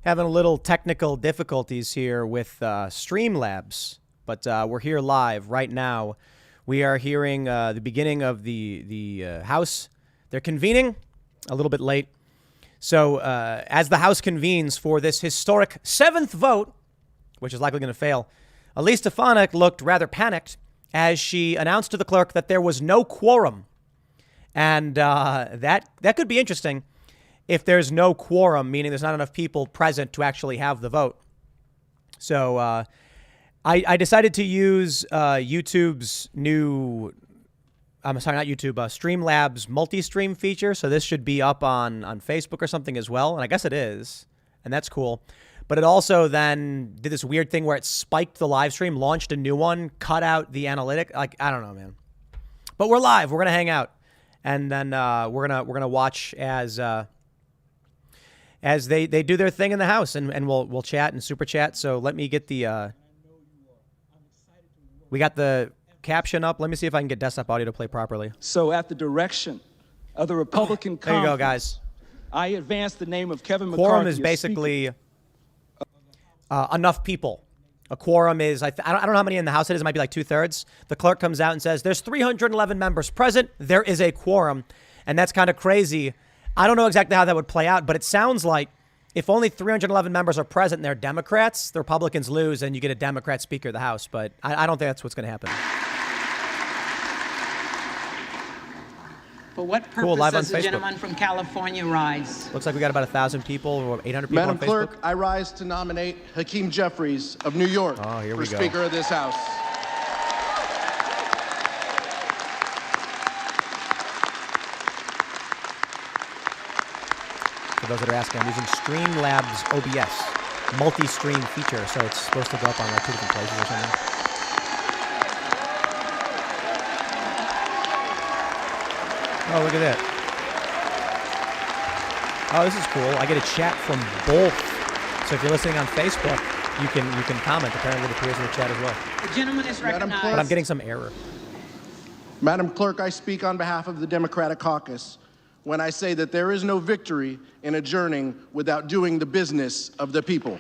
Having a little technical difficulties here with Streamlabs, but we're here live right now. We are hearing the beginning of the House. They're convening a little bit late. So as the House convenes for this historic 7th vote, which is likely going to fail, Elise Stefanik looked rather panicked as she announced to the clerk that there was no quorum. And that could be interesting. If there's no quorum, meaning there's not enough people present to actually have the vote. So I decided to use YouTube's new, I'm sorry, not YouTube, Streamlabs multi-stream feature. So this should be up on Facebook or something as well. And I guess it is. And that's cool. But it also then did this weird thing where it spiked the live stream, launched a new one, cut out the analytic. Like, I don't know, man. But we're live. We're going to hang out. And then we're gonna watch as they do their thing in the House, and we'll chat and super chat. So let me get the we got the caption up. Let me see if I can get desktop audio to play properly. So at the direction of the Republican there you go, guys. I advanced the name of Kevin McCarthy. Quorum is basically enough people. A quorum is, I don't know how many in the House it is. It might be like 2/3. The clerk comes out and says, there's 311 members present. There is a quorum. And that's kind of crazy. I don't know exactly how that would play out, but it sounds like if only 311 members are present and they're Democrats, the Republicans lose and you get a Democrat Speaker of the House. But I don't think that's what's going to happen. For what purpose cool, live does on the Facebook. Gentleman from California rise? Looks like we got about 1,000 people or 800 people Madam on Facebook. Clerk, I rise to nominate Hakeem Jeffries of New York for Speaker of this House. For those that are asking, I'm using Streamlabs OBS, multi-stream feature, so it's supposed to go up on like 2 different places or something. Oh, look at that. Oh, this is cool. I get a chat from both. So if you're listening on Facebook, you can comment. Apparently it appears in the chat as well. The gentleman is recognized. But I'm getting some error. Madam Clerk, I speak on behalf of the Democratic Caucus when I say that there is no victory in adjourning without doing the business of the people.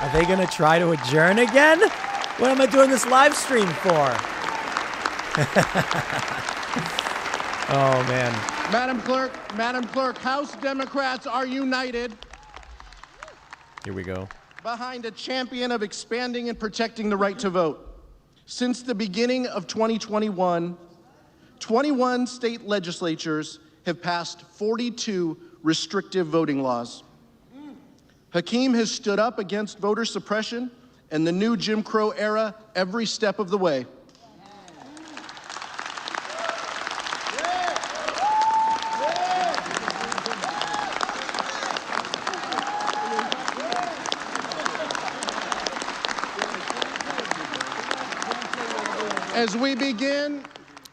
Are they going to try to adjourn again? What am I doing this live stream for? Oh, man. Madam Clerk, House Democrats are united. Here we go. Behind a champion of expanding and protecting the right to vote. Since the beginning of 2021, 21 state legislatures have passed 42 restrictive voting laws. Hakeem has stood up against voter suppression and the new Jim Crow era every step of the way. As we begin,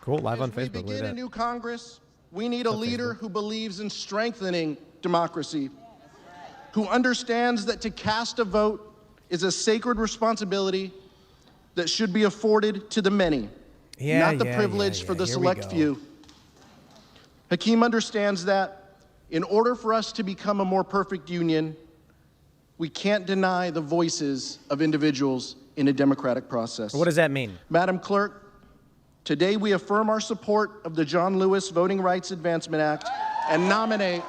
cool, live on Facebook. As we begin a new Congress, we need a leader who believes in strengthening democracy, who understands that to cast a vote is a sacred responsibility that should be afforded to the many, not the privilege for the select few. Hakeem understands that in order for us to become a more perfect union, we can't deny the voices of individuals in a democratic process. What does that mean? Madam Clerk, today we affirm our support of the John Lewis Voting Rights Advancement Act and nominate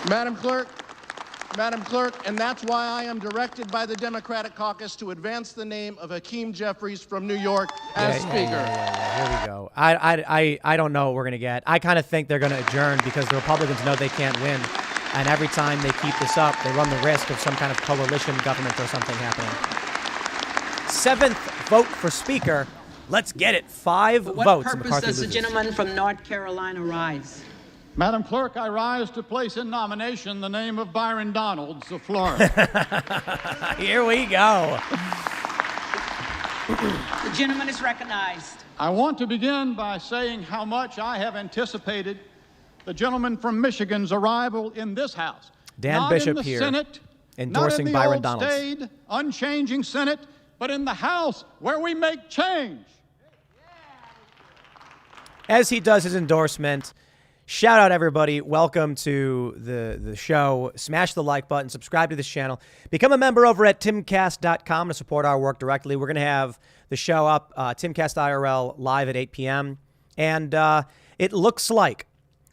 Madam Clerk, and that's why I am directed by the Democratic Caucus to advance the name of Hakeem Jeffries from New York as Speaker. Here we go. I don't know what we're going to get. I kind of think they're going to adjourn because the Republicans know they can't win. And every time they keep this up, they run the risk of some kind of coalition government or something happening. 7th vote for Speaker. Let's get it. 5 votes. For what purpose does the gentleman from North Carolina rise? Madam Clerk, I rise to place in nomination the name of Byron Donalds of Florida. Here we go. The gentleman is recognized. I want to begin by saying how much I have anticipated the gentleman from Michigan's arrival in this House. Dan Not Bishop in the here. Senate, Endorsing not in the Byron old Donalds. staid, unchanging Senate, but in the House where we make change. As he does his endorsement, shout out everybody. Welcome to the show. Smash the like button. Subscribe to this channel. Become a member over at timcast.com to support our work directly. We're going to have the show up, Timcast IRL, live at 8 p.m. And it looks like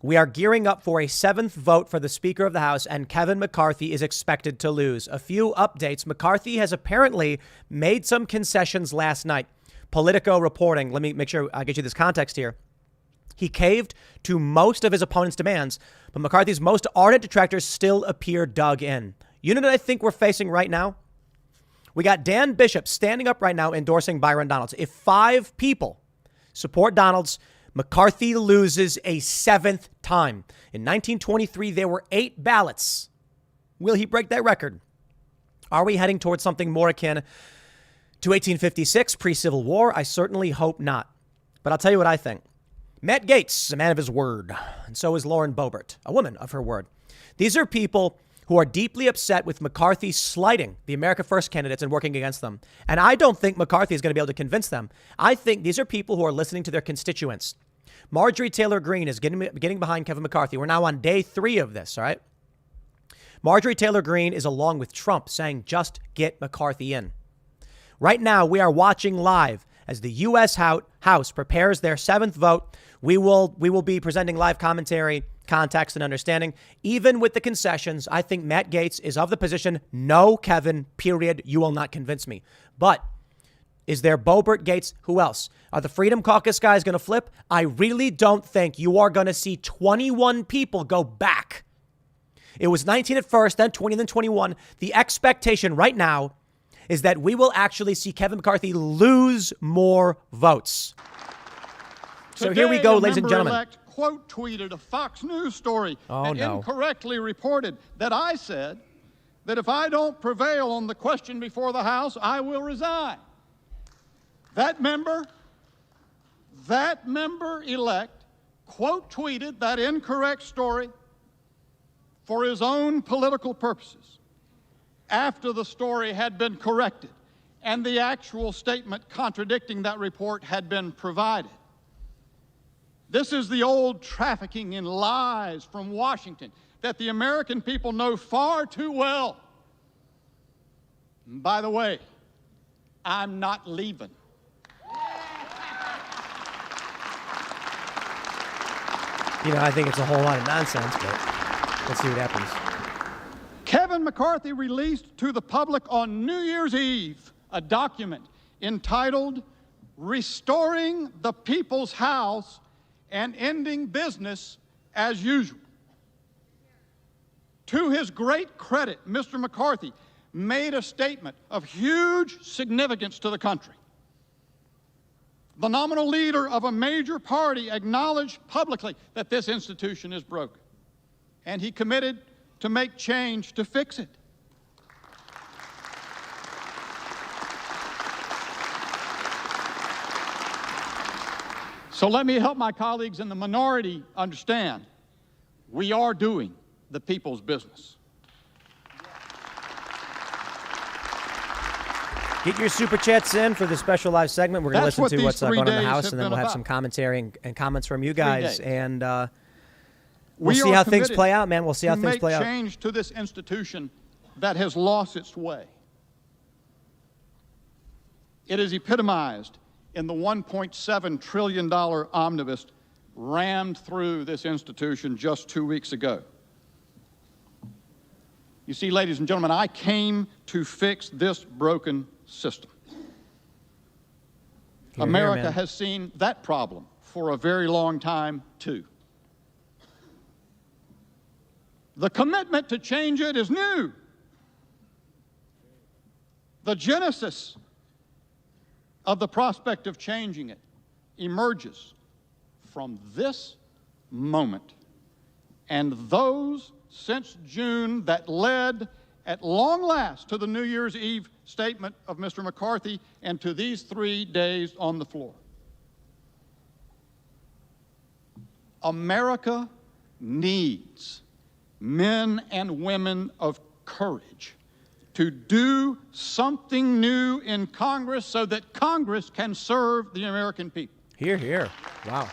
we are gearing up for a 7th vote for the Speaker of the House, and Kevin McCarthy is expected to lose. A few updates. McCarthy has apparently made some concessions last night. Politico reporting. Let me make sure I get you this context here. He caved to most of his opponent's demands, but McCarthy's most ardent detractors still appear dug in. You know what I think we're facing right now? We got Dan Bishop standing up right now endorsing Byron Donalds. If 5 people support Donalds, McCarthy loses a 7th time. In 1923, there were 8 ballots. Will he break that record? Are we heading towards something more akin to 1856, pre-Civil War? I certainly hope not. But I'll tell you what I think. Matt Gaetz, a man of his word, and so is Lauren Boebert, a woman of her word. These are people who are deeply upset with McCarthy slighting the America First candidates and working against them. And I don't think McCarthy is going to be able to convince them. I think these are people who are listening to their constituents. Marjorie Taylor Greene is getting behind Kevin McCarthy. We're now on day 3 of this, all right? Marjorie Taylor Greene is along with Trump saying, just get McCarthy in. Right now, we are watching live as the U.S. House prepares their 7th vote. We will be presenting live commentary, context, and understanding. Even with the concessions, I think Matt Gaetz is of the position, no, Kevin, period. You will not convince me. But is there Boebert, Gaetz? Who else? Are the Freedom Caucus guys going to flip? I really don't think you are going to see 21 people go back. It was 19 at first, then 20, then 21. The expectation right now is that we will actually see Kevin McCarthy lose more votes. So here we go, ladies and gentlemen. Quote tweeted a Fox News story and incorrectly reported that I said that if I don't prevail on the question before the House, I will resign. That member elect quote tweeted that incorrect story for his own political purposes after the story had been corrected and the actual statement contradicting that report had been provided. This is the old trafficking in lies from Washington that the American people know far too well. And by the way, I'm not leaving. You know, I think it's a whole lot of nonsense, but let's see what happens. Kevin McCarthy released to the public on New Year's Eve a document entitled Restoring the People's House and Ending Business as Usual. To his great credit, Mr. McCarthy made a statement of huge significance to the country. The nominal leader of a major party acknowledged publicly that this institution is broken, and he committed to make change to fix it. So let me help my colleagues in the minority understand we are doing the people's business. Get your super chats in for the special live segment. We're going to listen to what's going on in the House, and then we'll have some commentary and comments from you guys. And we'll see how things play out, man. We'll see how things play out. To make change to this institution that has lost its way. It is epitomized in the $1.7 trillion omnibus rammed through this institution just 2 weeks ago. You see, ladies and gentlemen, I came to fix this broken system. America has seen that problem for a very long time, too. The commitment to change it is new. The genesis of the prospect of changing it emerges from this moment and those since June that led at long last to the New Year's Eve statement of Mr. McCarthy and to these 3 days on the floor. America needs men and women of courage to do something new in Congress so that Congress can serve the American people. Hear, hear. Wow.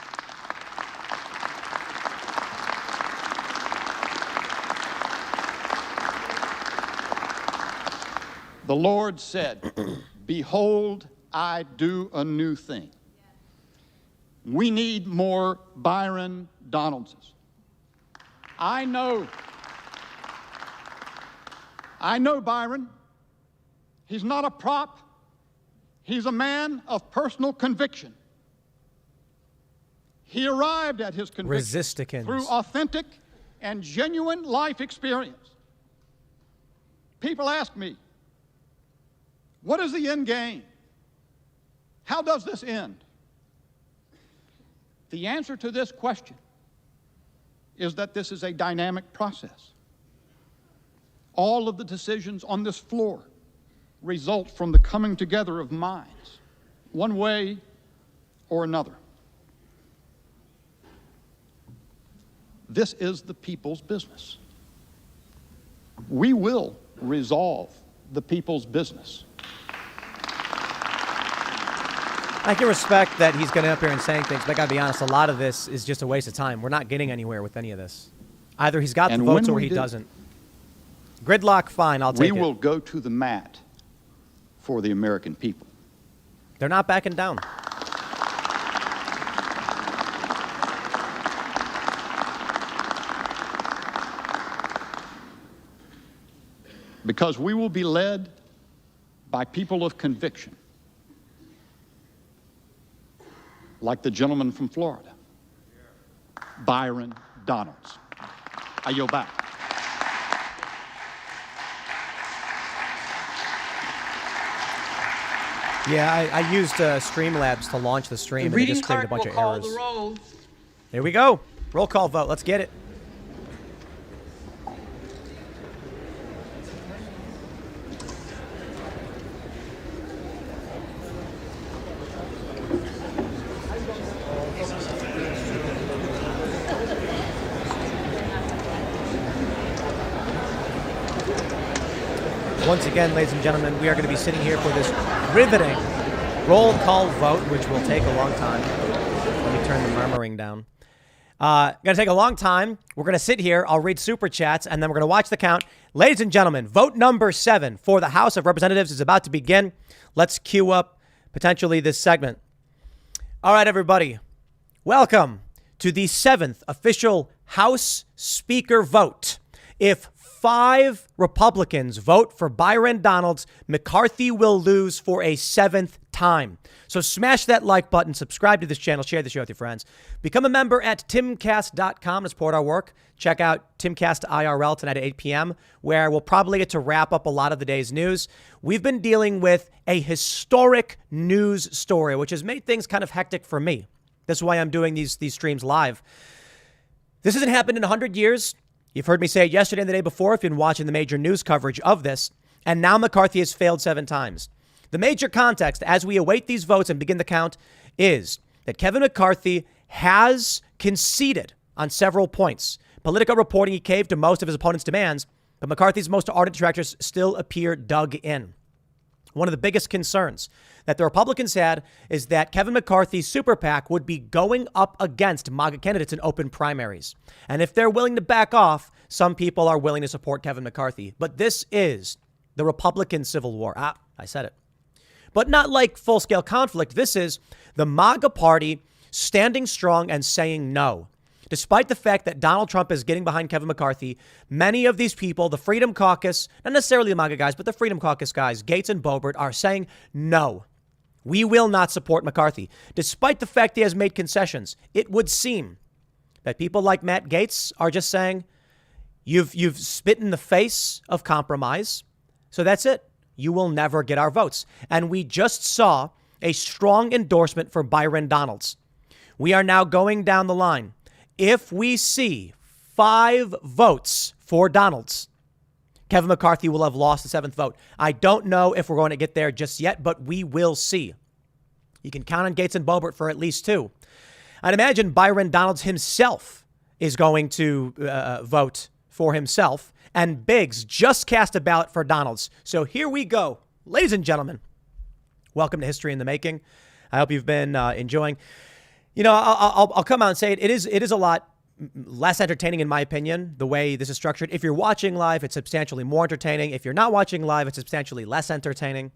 The Lord said, "Behold, I do a new thing." We need more Byron Donaldses. I know Byron. He's not a prop. He's a man of personal conviction. He arrived at his conviction through authentic and genuine life experience. People ask me, what is the end game? How does this end? The answer to this question is that this is a dynamic process. All of the decisions on this floor result from the coming together of minds, one way or another. This is the people's business. We will resolve the people's business. I can respect that he's going to up here and saying things, but I got to be honest, a lot of this is just a waste of time. We're not getting anywhere with any of this. Either he's got the votes or he doesn't. Gridlock, fine, I'll take it. We will go to the mat for the American people. They're not backing down. Because we will be led by people of conviction, like the gentleman from Florida, Byron Donalds. I yield back. Yeah, I used Streamlabs to launch the stream, and they just created a bunch of errors. The roll. Here we go. Roll call vote. Let's get it. Once again, ladies and gentlemen, we are going to be sitting here for this riveting roll call vote, which will take a long time. Let me turn the murmuring down. Going to take a long time. We're going to sit here. I'll read super chats, and then we're going to watch the count. Ladies and gentlemen, vote number 7 for the House of Representatives is about to begin. Let's queue up potentially this segment. All right, everybody. Welcome to the 7th official House Speaker vote. If 5 Republicans vote for Byron Donalds, McCarthy will lose for a 7th time. So smash that like button, subscribe to this channel, share the show with your friends. Become a member at timcast.com to support our work. Check out Timcast IRL tonight at 8 p.m., where we'll probably get to wrap up a lot of the day's news. We've been dealing with a historic news story, which has made things kind of hectic for me. That's why I'm doing these streams live. This hasn't happened in 100 years. You've heard me say it yesterday and the day before if you've been watching the major news coverage of this. And now McCarthy has failed 7 times. The major context as we await these votes and begin the count is that Kevin McCarthy has conceded on several points. Politico reporting he caved to most of his opponent's demands, but McCarthy's most ardent detractors still appear dug in. One of the biggest concerns that the Republicans had is that Kevin McCarthy's super PAC would be going up against MAGA candidates in open primaries. And if they're willing to back off, some people are willing to support Kevin McCarthy. But this is the Republican Civil War. I said it. But not like full-scale conflict. This is the MAGA party standing strong and saying no. Despite the fact that Donald Trump is getting behind Kevin McCarthy, many of these people, the Freedom Caucus, not necessarily the MAGA guys, but the Freedom Caucus guys, Gaetz and Boebert, are saying no. We will not support McCarthy. Despite the fact he has made concessions, it would seem that people like Matt Gaetz are just saying, you've spit in the face of compromise, so that's it. You will never get our votes. And we just saw a strong endorsement for Byron Donalds. We are now going down the line. If we see 5 votes for Donalds, Kevin McCarthy will have lost the 7th vote. I don't know if we're going to get there just yet, but we will see. You can count on Gaetz and Boebert for at least 2. I'd imagine Byron Donalds himself is going to vote for himself, and Biggs just cast a ballot for Donalds. So here we go. Ladies and gentlemen, welcome to History in the Making. I hope you've been enjoying. You know, I'll come out and say it. It is a lot less entertaining, in my opinion, the way this is structured. If you're watching live, it's substantially more entertaining. If you're not watching live, it's substantially less entertaining.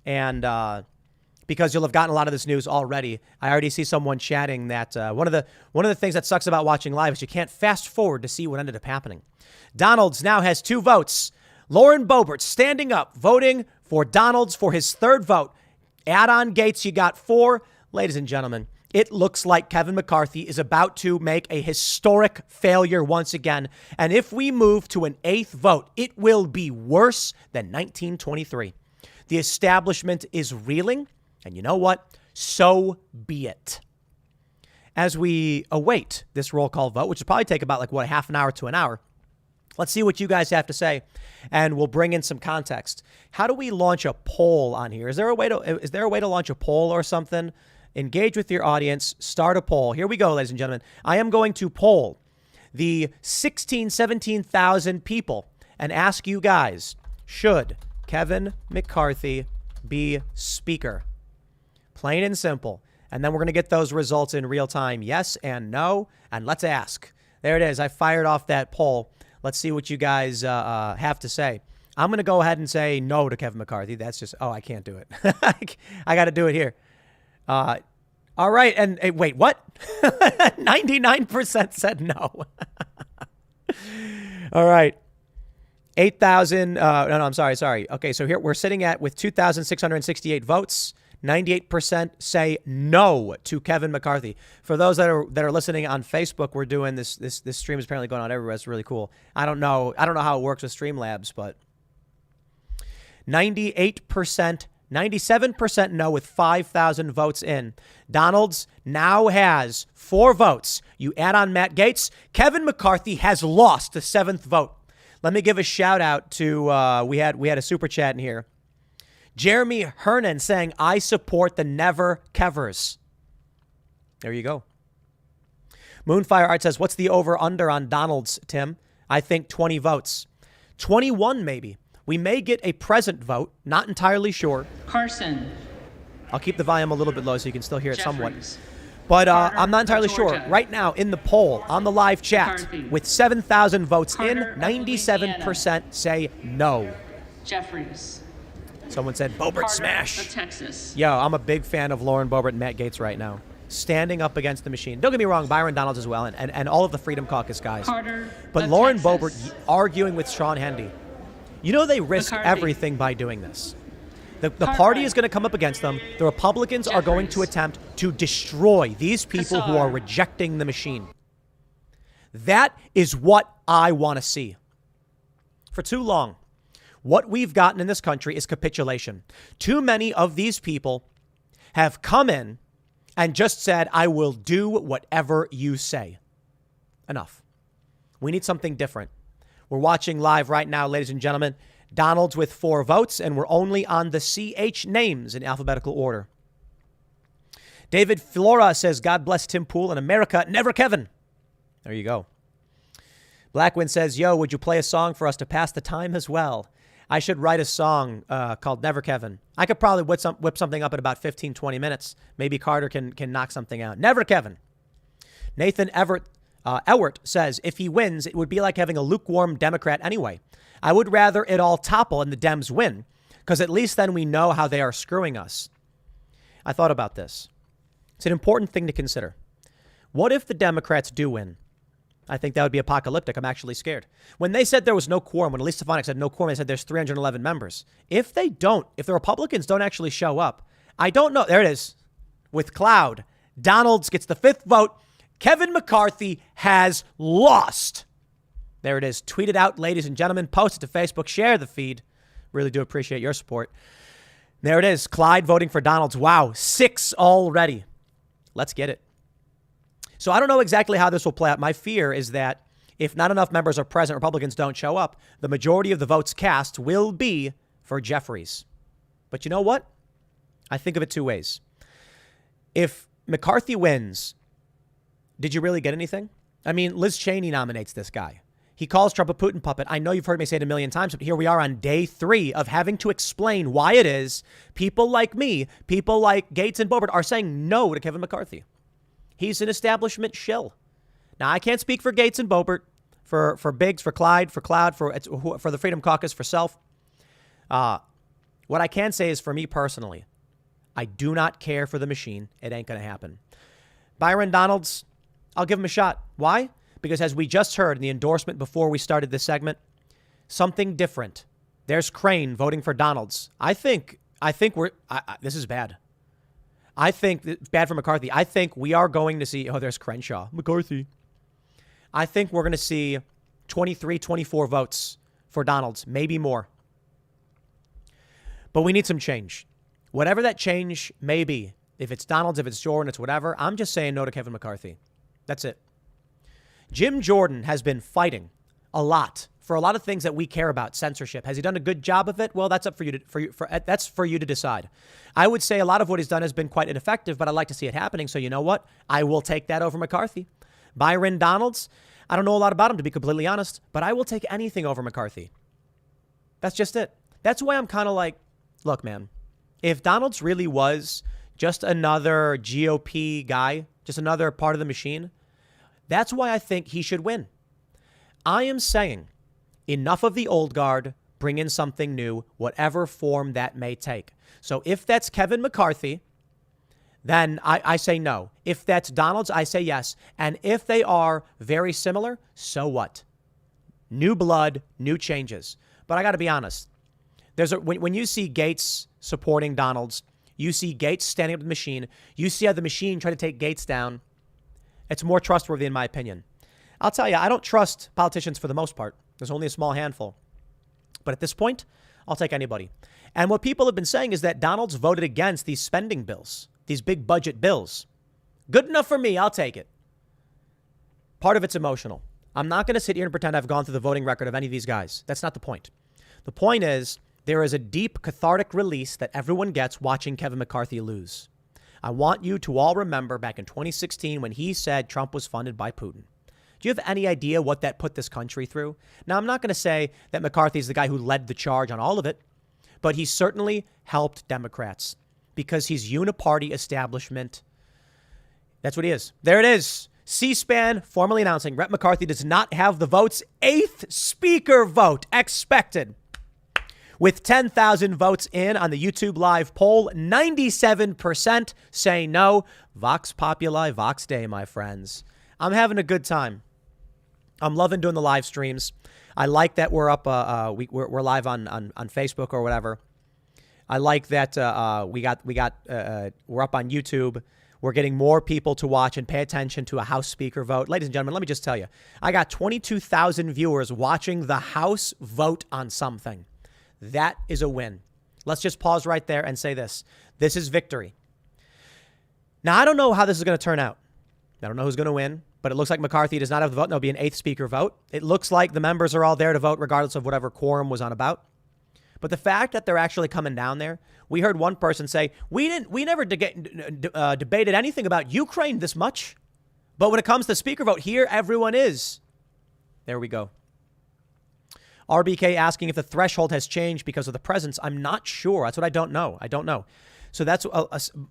And because you'll have gotten a lot of this news already, I already see someone chatting that one of the things that sucks about watching live is you can't fast forward to see what ended up happening. Donalds now has 2 votes. Lauren Boebert standing up, voting for Donalds for his 3rd vote. Add on Gaetz, you got 4. Ladies and gentlemen, it looks like Kevin McCarthy is about to make a historic failure once again. And if we move to an 8th vote, it will be worse than 1923. The establishment is reeling. And you know what? So be it. As we await this roll call vote, which will probably take about half an hour to an hour, let's see what you guys have to say, and we'll bring in some context. How do we launch a poll on here? Is there a way to launch a poll or something? Engage with your audience. Start a poll. Here we go, ladies and gentlemen. I am going to poll the 17,000 people and ask you guys, should Kevin McCarthy be Speaker? Plain and simple. And then we're going to get those results in real time. Yes and no. And let's ask. There it is. I fired off that poll. Let's see what you guys have to say. I'm going to go ahead and say no to Kevin McCarthy. That's just, I can't do it. I got to do it here. All right. And wait, what? 99% said no. All right. 8,000. No, I'm sorry. Okay. So here we're sitting with 2,668 votes. 98% say no to Kevin McCarthy. For those that are listening on Facebook, we're doing this stream is apparently going on everywhere. It's really cool. I don't know how it works with Streamlabs, but 98%, 97% no with 5,000 votes in. Donalds now has 4 votes. You add on Matt Gaetz, Kevin McCarthy has lost the 7th vote. Let me give a shout out to we had a super chat in here. Jeremy Hernan saying, I support the Never Kevers. There you go. Moonfire Art says, what's the over-under on Donalds, Tim? I think 20 votes. 21 maybe. We may get a present vote. Not entirely sure. Carson. I'll keep the volume a little bit low so you can still hear it somewhat. Jeffries. But Carter, I'm not entirely Georgia. sure. Right now, in the poll, on the live chat, McCarthy. with 7,000 votes Carter, in, 97% say no. Jeffries. Someone said, Boebert Carter smash. of Texas. Yo, I'm a big fan of Lauren Boebert and Matt Gaetz right now. Standing up against the machine. Don't get me wrong, Byron Donalds as well, and all of the Freedom Caucus guys. Carter But of Lauren Texas. Boebert arguing with Sean Hannity. You know they risk McCarthy. everything by doing this. The party Cartwright. is going to come up against them. The Republicans are going to Jeffries. attempt to destroy these people who are Kassar. rejecting the machine. That is what I want to see. For too long, what we've gotten in this country is capitulation. Too many of these people have come in and just said, I will do whatever you say. Enough. We need something different. We're watching live right now, ladies and gentlemen. Donalds with 4 votes, and we're only on the CH names in alphabetical order. David Flora says, God bless Tim Pool and America, never Kevin. There you go. Blackwind says, yo, would you play a song for us to pass the time as well? I should write a song called Never Kevin. I could probably whip something up in about 15, 20 minutes. Maybe Carter can knock something out. Never Kevin. Nathan Ewert says, if he wins, it would be like having a lukewarm Democrat anyway. I would rather it all topple and the Dems win, because at least then we know how they are screwing us. I thought about this. It's an important thing to consider. What if the Democrats do win? I think that would be apocalyptic. I'm actually scared. When they said there was no quorum, when Elise Stefanik said no quorum, they said there's 311 members. If the Republicans don't actually show up, I don't know. There it is. With Cloud, Donalds gets the 5th vote. Kevin McCarthy has lost. There it is. Tweet it out, ladies and gentlemen. Post it to Facebook. Share the feed. Really do appreciate your support. There it is. Clyde voting for Donalds. Wow. 6 already. Let's get it. So I don't know exactly how this will play out. My fear is that if not enough members are present, Republicans don't show up, the majority of the votes cast will be for Jeffries. But you know what? I think of it 2 ways. If McCarthy wins, did you really get anything? I mean, Liz Cheney nominates this guy. He calls Trump a Putin puppet. I know you've heard me say it a million times, but here we are on day 3 of having to explain why it is people like me, people like Gaetz and Boebert are saying no to Kevin McCarthy. He's an establishment shill. Now, I can't speak for Gaetz and Boebert, for Biggs, for Clyde, for Cloud, for the Freedom Caucus, for Self. What I can say is for me personally, I do not care for the machine. It ain't going to happen. Byron Donalds, I'll give him a shot. Why? Because as we just heard in the endorsement before we started this segment, something different. There's Crane voting for Donalds. I think this is bad. I think it's bad for McCarthy. I think we are going to see, there's Crenshaw, McCarthy. I think we're going to see 23, 24 votes for Donalds, maybe more. But we need some change. Whatever that change may be, if it's Donalds, if it's Jordan, it's whatever, I'm just saying no to Kevin McCarthy. That's it. Jim Jordan has been fighting a lot for a lot of things that we care about. Censorship. Has he done a good job of it? Well, that's up for you that's for you to decide. I would say a lot of what he's done has been quite ineffective, but I'd like to see it happening. So you know what? I will take that over McCarthy. Byron Donalds, I don't know a lot about him, to be completely honest, but I will take anything over McCarthy. That's just it. That's why I'm kind of like, look, man, if Donalds really was just another GOP guy, just another part of the machine, that's why I think he should win. I am saying enough of the old guard, bring in something new, whatever form that may take. So if that's Kevin McCarthy, then I say no. If that's Donalds, I say yes. And if they are very similar, so what? New blood, new changes. But I got to be honest. When you see Gaetz supporting Donalds, you see Gaetz standing up to the machine, you see how the machine tried to take Gaetz down, it's more trustworthy in my opinion. I'll tell you, I don't trust politicians for the most part. There's only a small handful. But at this point, I'll take anybody. And what people have been saying is that Donalds voted against these spending bills, these big budget bills. Good enough for me. I'll take it. Part of it's emotional. I'm not going to sit here and pretend I've gone through the voting record of any of these guys. That's not the point. The point is there is a deep cathartic release that everyone gets watching Kevin McCarthy lose. I want you to all remember back in 2016 when he said Trump was funded by Putin. Do you have any idea what that put this country through? Now, I'm not going to say that McCarthy is the guy who led the charge on all of it, but he certainly helped Democrats because he's uni-party establishment. That's what he is. There it is. C-SPAN formally announcing Rep. McCarthy does not have the votes. 8th speaker vote expected. With 10,000 votes in on the YouTube live poll, 97% say no. Vox Populi, Vox Dei, my friends. I'm having a good time. I'm loving doing the live streams. I like that we're up. We're live on Facebook or whatever. I like that we're up on YouTube. We're getting more people to watch and pay attention to a House Speaker vote. Ladies and gentlemen, let me just tell you, I got 22,000 viewers watching the House vote on something. That is a win. Let's just pause right there and say this. This is victory. Now, I don't know how this is going to turn out. I don't know who's going to win, but it looks like McCarthy does not have the vote. And there'll be an 8th speaker vote. It looks like the members are all there to vote regardless of whatever quorum was on about. But the fact that they're actually coming down there, we heard one person say, we never debated anything about Ukraine this much. But when it comes to speaker vote here, everyone is. There we go. RBK asking if the threshold has changed because of the presence. I'm not sure. That's what I don't know. I don't know. So that's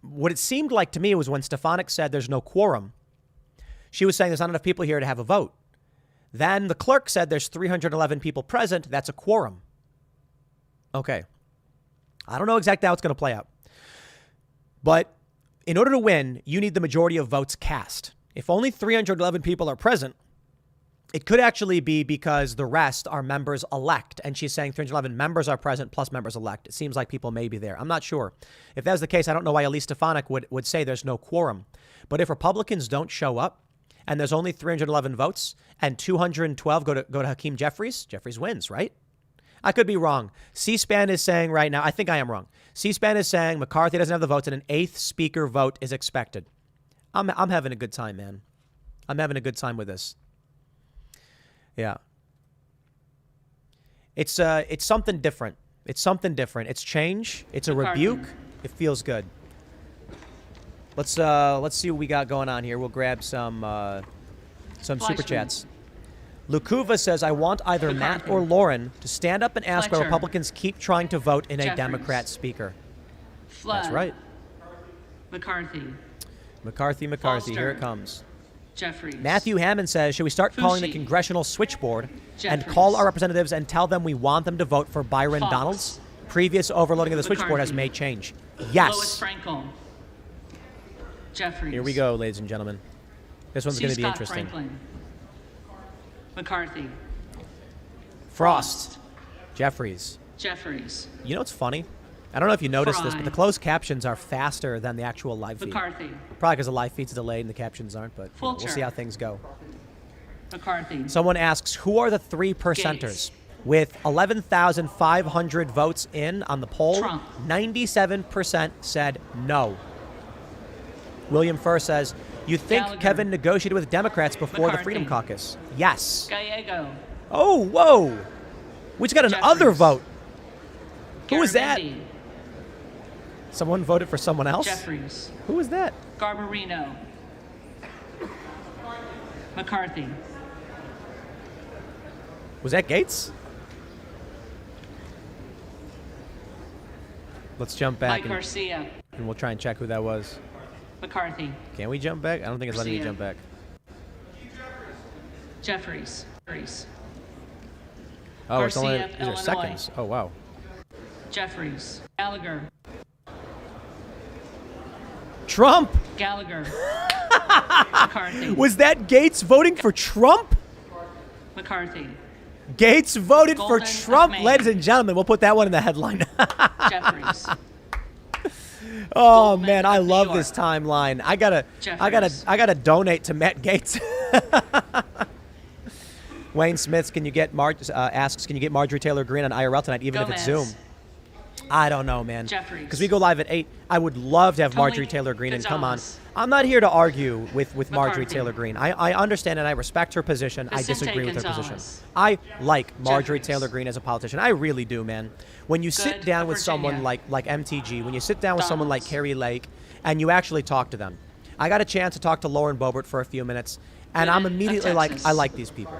what it seemed like to me was when Stefanik said there's no quorum. She was saying there's not enough people here to have a vote. Then the clerk said there's 311 people present. That's a quorum. Okay. I don't know exactly how it's going to play out. But in order to win, you need the majority of votes cast. If only 311 people are present, it could actually be because the rest are members elect. And she's saying 311 members are present plus members elect. It seems like people may be there. I'm not sure. If that was the case, I don't know why Elise Stefanik would say there's no quorum. But if Republicans don't show up and there's only 311 votes and 212 go to Hakeem Jeffries, Jeffries wins, right? I could be wrong. C-SPAN is saying right now, I think I am wrong. C-SPAN is saying McCarthy doesn't have the votes and an 8th speaker vote is expected. I'm having a good time, man. I'm having a good time with this. Yeah. It's something different. It's something different. It's change. It's a rebuke. It feels good. Let's see what we got going on here. We'll grab some super chats. Lukuva says, I want either Matt or Lauren to stand up and ask why Fletcher. Republicans keep trying to vote in a Jeffries. Democrat speaker. Flood. That's right. McCarthy. McCarthy, Foster. here it comes. Jeffries. Matthew Hammond says, should we start calling the Fushi. congressional switchboard and Jeffries. call our representatives and tell them we want them to vote for Byron Fox. Donalds? Previous overloading of the switchboard has McCarthy. made change. Lois Yes. Frankel. Jeffries. Here we go, ladies and gentlemen. This one's C. going to be Scott interesting. Franklin. McCarthy. Frost. Jeffries. Jeffries. You know what's funny? I don't know if you noticed this, Fry. but the closed captions are faster than the actual live feed. McCarthy. Probably because the live feed's delayed and the captions aren't, but we'll Fulcher. see how things go. McCarthy. Someone asks, who are the 3 percenters? Gaetz. With 11,500 votes in on the poll, Trump. 97% said no. William Furr says, you think Gallagher. Kevin negotiated with Democrats before the McCarthy. Freedom Caucus? Yes. Gallego. Oh, whoa. We just got an other Jeffries. vote. Who was that? Garamendi. Someone voted for someone else? Jeffries. Who was that? Garbarino. McCarthy. Was that Gaetz? Let's jump back Mike and Garcia. we'll try and check who that was. McCarthy. Can we jump back? I don't think it's letting me Garcia. jump back. Jeffries. Jeffries. Oh, it's only Garcia, these are Illinois. seconds. Oh, wow. Jeffries. Gallagher. Trump! Gallagher. McCarthy. Was that Gaetz voting for Trump? McCarthy. Gaetz voted for Golden Trump, McMahon. ladies and gentlemen. We'll put that one in the headline. Jeffries. Oh Goldman man, I of New love York. this timeline. I gotta Jeffries. donate to Matt Gaetz. Wayne Smith, asks, can you get Marjorie Taylor Greene on IRL tonight, even if it's Zoom? Gomez. I don't know, man. Jeffries. Because we go live at 8. I would love to have Tony Marjorie Taylor Greene and come on. Gonzalez. I'm not here to argue with Marjorie McCarthy. Taylor Greene. I understand and I respect her position. I Vicente disagree with her position. Gonzalez. I like Marjorie Jeffries. Taylor Greene as a politician. I really do, man. When you sit Good down for with someone Virginia. like MTG, when you sit down with someone like Donalds. Carrie Lake, and you actually talk to them. I got a chance to talk to Lauren Boebert for a few minutes, and I'm Good of immediately like, Texas. I like these people.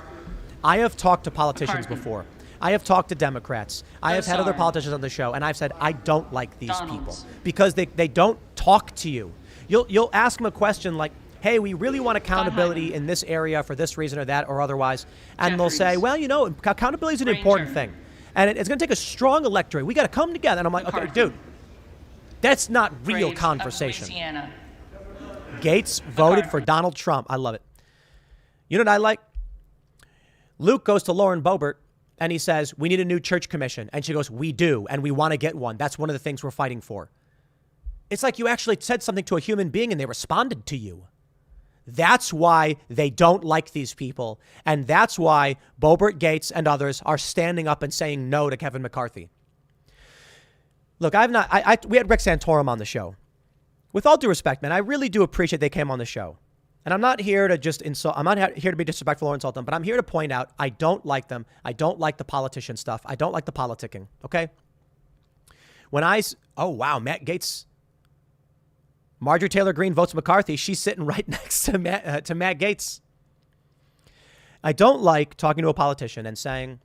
I have talked to politicians McCarthy. before. I have talked to Democrats. I have had other Gosar. politicians on the show, and I've said I don't like these people Donalds. because they don't talk to you. You'll ask them a question like, "Hey, we really want accountability Hyman. in this area for this reason or that or otherwise," and they'll say, Jeffries. "Well, you know, accountability is an important Granger. thing, and it's going to take a strong electorate. We got to come together." And I'm like, "Okay, McCarthy. dude, that's not real Graves of conversation." Louisiana. Gaetz voted for McCarthy. Donald Trump. I love it. You know what I like? Luke goes to Lauren Boebert and he says, we need a new church commission. And she goes, we do, and we want to get one. That's one of the things we're fighting for. It's like you actually said something to a human being and they responded to you. That's why they don't like these people. And that's why Boebert, Gaetz, and others are standing up and saying no to Kevin McCarthy. Look, we had Rick Santorum on the show. With all due respect, man, I really do appreciate they came on the show. And I'm not here to just insult. I'm not here to be disrespectful or insult them, but I'm here to point out I don't like them. I don't like the politician stuff. I don't like the politicking. Okay. Oh wow, Matt Gaetz. Marjorie Taylor Greene votes McCarthy. She's sitting right next to Matt Gaetz. I don't like talking to a politician and saying,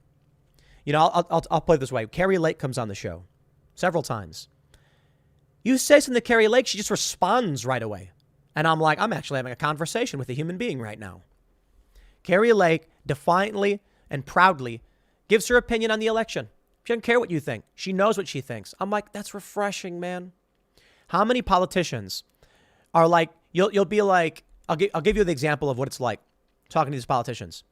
you know, I'll play it this way. Carrie Lake comes on the show several times. You say something to Carrie Lake, she just responds right away. And I'm like, I'm actually having a conversation with a human being right now. Carrie Lake defiantly and proudly gives her opinion on the election. She doesn't care what you think. She knows what she thinks. I'm like, that's refreshing, man. How many politicians are like, you'll be like, I'll give you the example of what it's like talking to these politicians.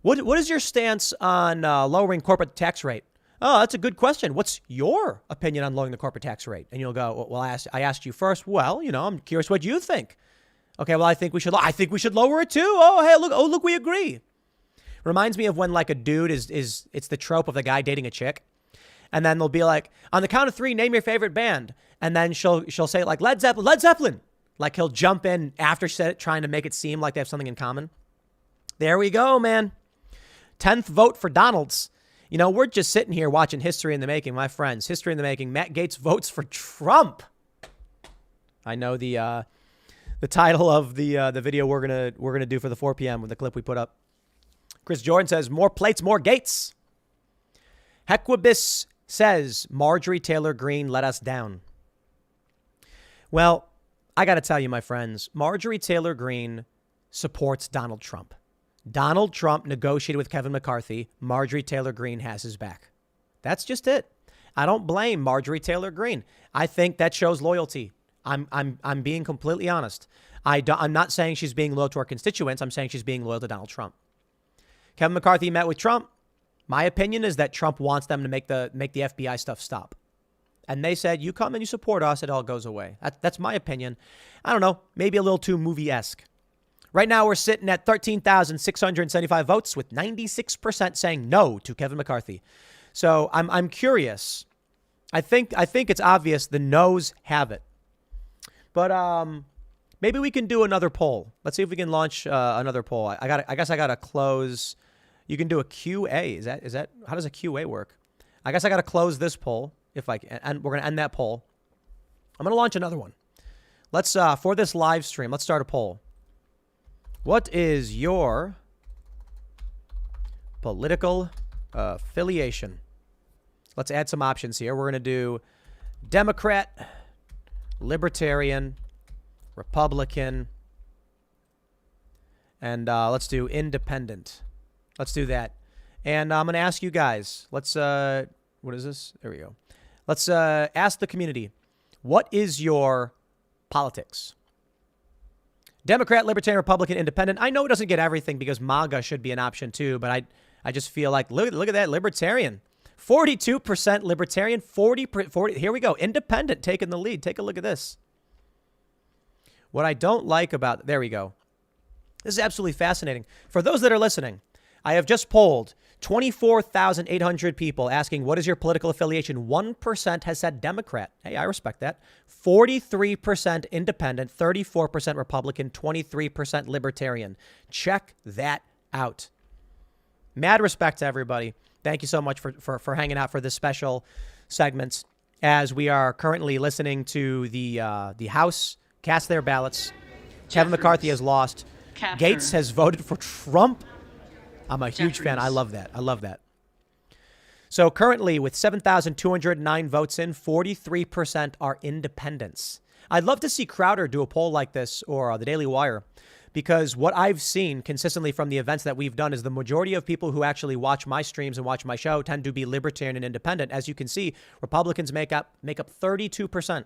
What is your stance on lowering corporate tax rate? Oh, that's a good question. What's your opinion on lowering the corporate tax rate? And you'll go, well, I asked you first. Well, you know, I'm curious what you think. Okay, well, I think we should lower it too. Oh, hey, look, we agree. Reminds me of when like a dude it's the trope of the guy dating a chick. And then they'll be like, on the count of 3, name your favorite band. And then she'll say like Led Zeppelin. Like he'll jump in after she said it, trying to make it seem like they have something in common. There we go, man. 10th vote for Donalds. You know, we're just sitting here watching history in the making, my friends. History in the making. Matt Gaetz votes for Trump. I know the title of the video we're gonna do for the 4 p.m. with the clip we put up. Chris Jordan says, more plates, more Gaetz. Hequibus says, Marjorie Taylor Greene let us down. Well, I got to tell you, my friends, Marjorie Taylor Greene supports Donald Trump. Donald Trump negotiated with Kevin McCarthy. Marjorie Taylor Greene has his back. That's just it. I don't blame Marjorie Taylor Greene. I think that shows loyalty. I'm being completely honest. I'm not saying she's being loyal to her constituents. I'm saying she's being loyal to Donald Trump. Kevin McCarthy met with Trump. My opinion is that Trump wants them to make the FBI stuff stop. And they said, you come and you support us, it all goes away. That's my opinion. I don't know, maybe a little too movie-esque. Right now, we're sitting at 13,675 votes with 96% saying no to Kevin McCarthy. So I'm curious. I think it's obvious the no's have it. But maybe we can do another poll. Let's see if we can launch another poll. I guess I gotta close. You can do a QA. Is that how does a QA work? I guess I gotta close this poll if I can, and we're gonna end that poll. I'm gonna launch another one. Let's for this live stream. Let's start a poll. What is your political affiliation? Let's add some options here. We're going to do Democrat, Libertarian, Republican, and let's do Independent. Let's do that. And I'm going to ask you guys, let's, what is this? There we go. Let's ask the community, what is your politics? Democrat, Libertarian, Republican, Independent. I know it doesn't get everything because MAGA should be an option too, but I just feel like, look at that, Libertarian. 42% Libertarian, 40, here we go. Independent taking the lead. Take a look at this. What I don't like about, there we go. This is absolutely fascinating. For those that are listening, I have just polled 24,800 people asking, what is your political affiliation? 1% has said Democrat. Hey, I respect that. 43% Independent, 34% Republican, 23% Libertarian. Check that out. Mad respect to everybody. Thank you so much for hanging out for this special segment as we are currently listening to the House cast their ballots. Kevin McCarthy has lost. Gaetz has voted for Trump. I'm a huge fan. I love that. I love that. So currently with 7,209 votes in, 43% are independents. I'd love to see Crowder do a poll like this or the Daily Wire, because what I've seen consistently from the events that we've done is the majority of people who actually watch my streams and watch my show tend to be libertarian and independent. As you can see, Republicans make up 32%.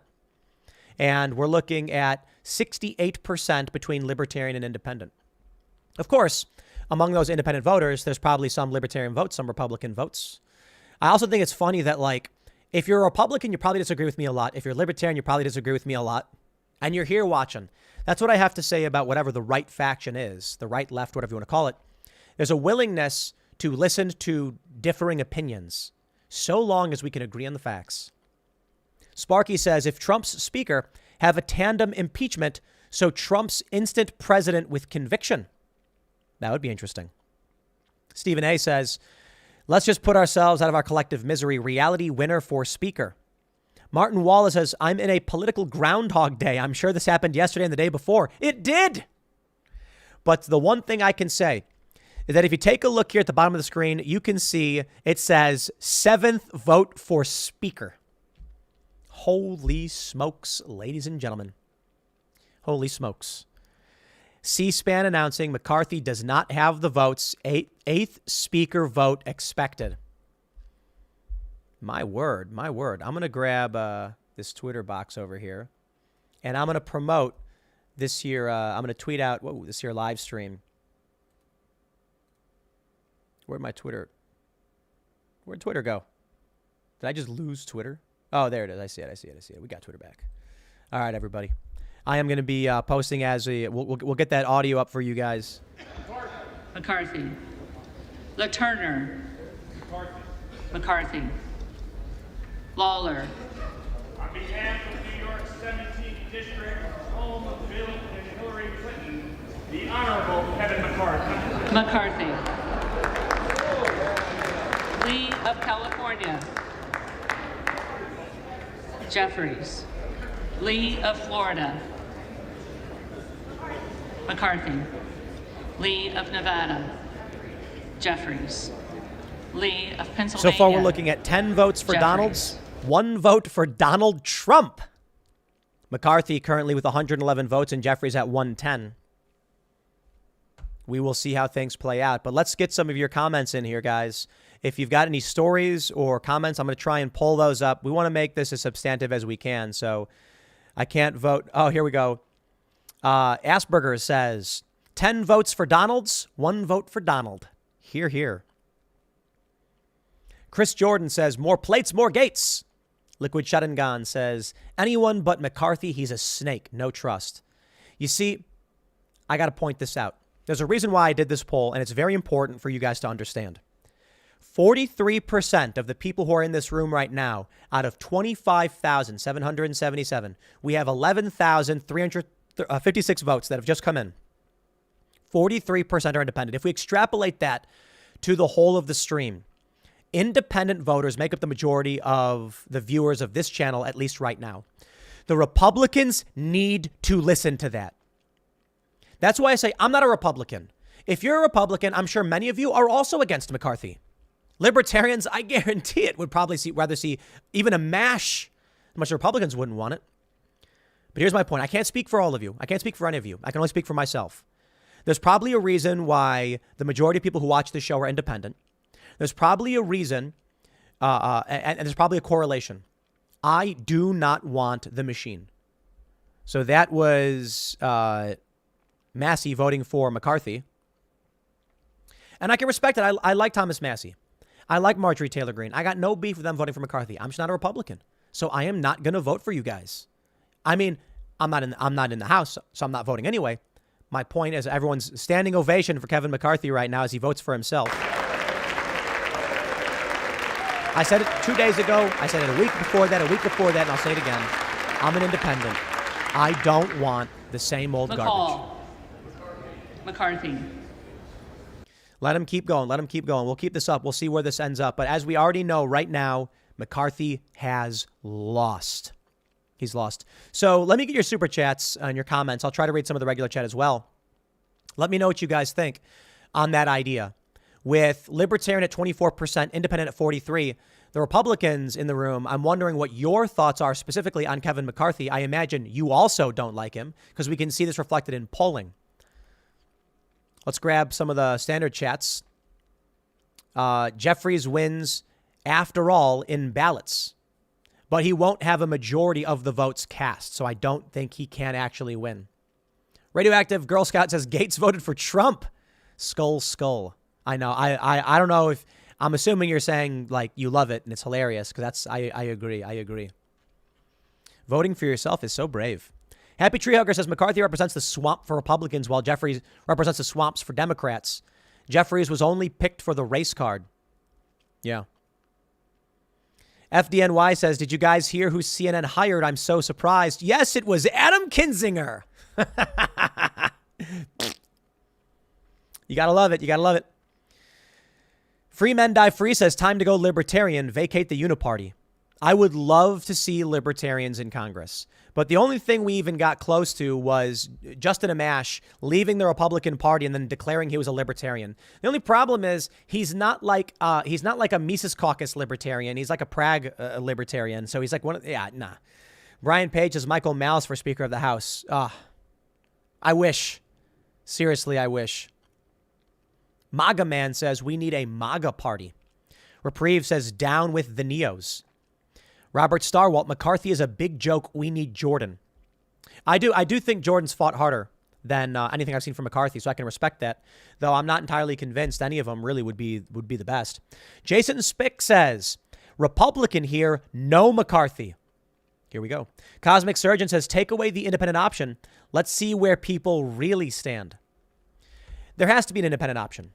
And we're looking at 68% between libertarian and independent. Of course, among those independent voters, there's probably some libertarian votes, some Republican votes. I also think it's funny that, like, if you're a Republican, you probably disagree with me a lot. If you're libertarian, you probably disagree with me a lot. And you're here watching. That's what I have to say about whatever the right faction is, the right, left, whatever you want to call it. There's a willingness to listen to differing opinions, so long as we can agree on the facts. Sparky says, if Trump's speaker have a tandem impeachment, so Trump's instant president with conviction. That would be interesting. Stephen A. says, let's just put ourselves out of our collective misery. Reality winner for speaker. Martin Wallace says, I'm in a political Groundhog Day. I'm sure this happened yesterday and the day before. It did. But the one thing I can say is that if you take a look here at the bottom of the screen, you can see it says 7th vote for speaker. Holy smokes, ladies and gentlemen. Holy smokes. C-SPAN announcing McCarthy does not have the votes. 8th speaker vote expected. My word, my word. I'm going to grab this Twitter box over here, and I'm going to promote this here. I'm going to tweet out this here live stream. Where'd Twitter go? Did I just lose Twitter? Oh, there it is. I see it. We got Twitter back. All right, everybody. I am going to be posting as we'll get that audio up for you guys. McCarthy. LaTurner. McCarthy. Lawler. On behalf of New York's 17th District, home of Bill and Hillary Clinton, the Honorable Kevin McCarthy. McCarthy. Lee of California. Jeffries. Lee of Florida. McCarthy. Lee of Nevada. Jeffries. Lee of So Pennsylvania. far, we're looking at 10 votes for Jeffries. Donalds, 1 vote for Donald Trump. McCarthy currently with 111 votes and Jeffries at 110. We will see how things play out. But let's get some of your comments in here, guys. If you've got any stories or comments, I'm going to try and pull those up. We want to make this as substantive as we can, so I can't vote. Oh, here we go. Asperger says, 10 votes for Donalds, 1 vote for Donald. Hear, hear. Chris Jordan says, more plates, more Gaetz. Liquid Shuttengan says, anyone but McCarthy, he's a snake, no trust. You see, I got to point this out. There's a reason why I did this poll, and it's very important for you guys to understand. 43% of the people who are in this room right now, out of 25,777, we have 11,356 votes that have just come in. 43% are independent. If we extrapolate that to the whole of the stream, independent voters make up the majority of the viewers of this channel, at least right now. The Republicans need to listen to that. That's why I say I'm not a Republican. If you're a Republican, I'm sure many of you are also against McCarthy. Libertarians, I guarantee it, would probably rather see even a mash. Much Republicans wouldn't want it. But here's my point. I can't speak for all of you. I can't speak for any of you. I can only speak for myself. There's probably a reason why the majority of people who watch this show are independent. There's probably a reason, and there's probably a correlation. I do not want the machine. So that was Massey voting for McCarthy. And I can respect it. I like Thomas Massey. I like Marjorie Taylor Greene. I got no beef with them voting for McCarthy. I'm just not a Republican. So I am not going to vote for you guys. I mean, I'm not in the House, so I'm not voting anyway. My point is everyone's standing ovation for Kevin McCarthy right now as he votes for himself. I said it 2 days ago. I said it a week before that, and I'll say it again. I'm an independent. I don't want the same old garbage. McCarthy. Let him keep going. Let him keep going. We'll keep this up. We'll see where this ends up. But as we already know right now, McCarthy has lost. He's lost. So let me get your super chats and your comments. I'll try to read some of the regular chat as well. Let me know what you guys think on that idea. With Libertarian at 24%, Independent at 43%, the Republicans in the room, I'm wondering what your thoughts are specifically on Kevin McCarthy. I imagine you also don't like him because we can see this reflected in polling. Let's grab some of the standard chats. Jeffries wins after all in ballots, but he won't have a majority of the votes cast, so I don't think he can actually win. Radioactive Girl Scout says Gaetz voted for Trump. Skull, skull. I know. I don't know if I'm assuming you're saying like you love it and it's hilarious because that's I agree. Voting for yourself is so brave. Happy Tree Hugger says McCarthy represents the swamp for Republicans while Jeffries represents the swamps for Democrats. Jeffries was only picked for the race card. Yeah. FDNY says, did you guys hear who CNN hired? I'm so surprised. Yes, it was Adam Kinzinger. You got to love it. You got to love it. Free Men Die Free says, time to go libertarian, vacate the Uni-party. I would love to see libertarians in Congress. But the only thing we even got close to was Justin Amash leaving the Republican Party and then declaring he was a libertarian. The only problem is he's not like a Mises Caucus libertarian. He's like a Prague libertarian. So he's like nah. Brian Page is Michael Malice for Speaker of the House. I wish. Seriously, I wish. MAGA Man says we need a MAGA party. Reprieve says down with the Neos. Robert Starwalt, McCarthy is a big joke. We need Jordan. I do think Jordan's fought harder than anything I've seen from McCarthy, so I can respect that. Though I'm not entirely convinced any of them really would be the best. Jason Spick says, Republican here, no McCarthy. Here we go. Cosmic Surgeon says, take away the independent option. Let's see where people really stand. There has to be an independent option.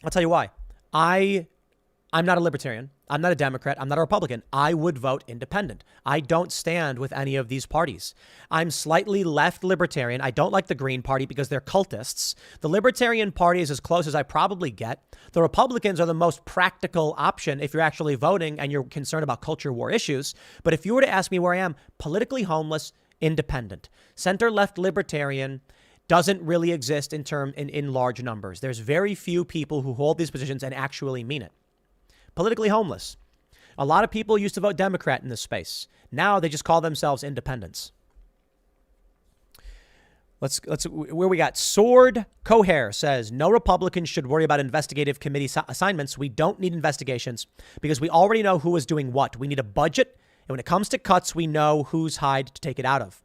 I'll tell you why. I'm not a libertarian. I'm not a Democrat. I'm not a Republican. I would vote independent. I don't stand with any of these parties. I'm slightly left libertarian. I don't like the Green Party because they're cultists. The Libertarian Party is as close as I probably get. The Republicans are the most practical option if you're actually voting and you're concerned about culture war issues. But if you were to ask me where I am, politically homeless, independent. Center-left libertarian, doesn't really exist in large numbers. There's very few people who hold these positions and actually mean it. Politically homeless. A lot of people used to vote Democrat in this space. Now they just call themselves independents. Let's where we got Sword Cohair says no Republicans should worry about investigative committee assignments. We don't need investigations because we already know who is doing what. We need a budget, and when it comes to cuts, we know whose hide to take it out of.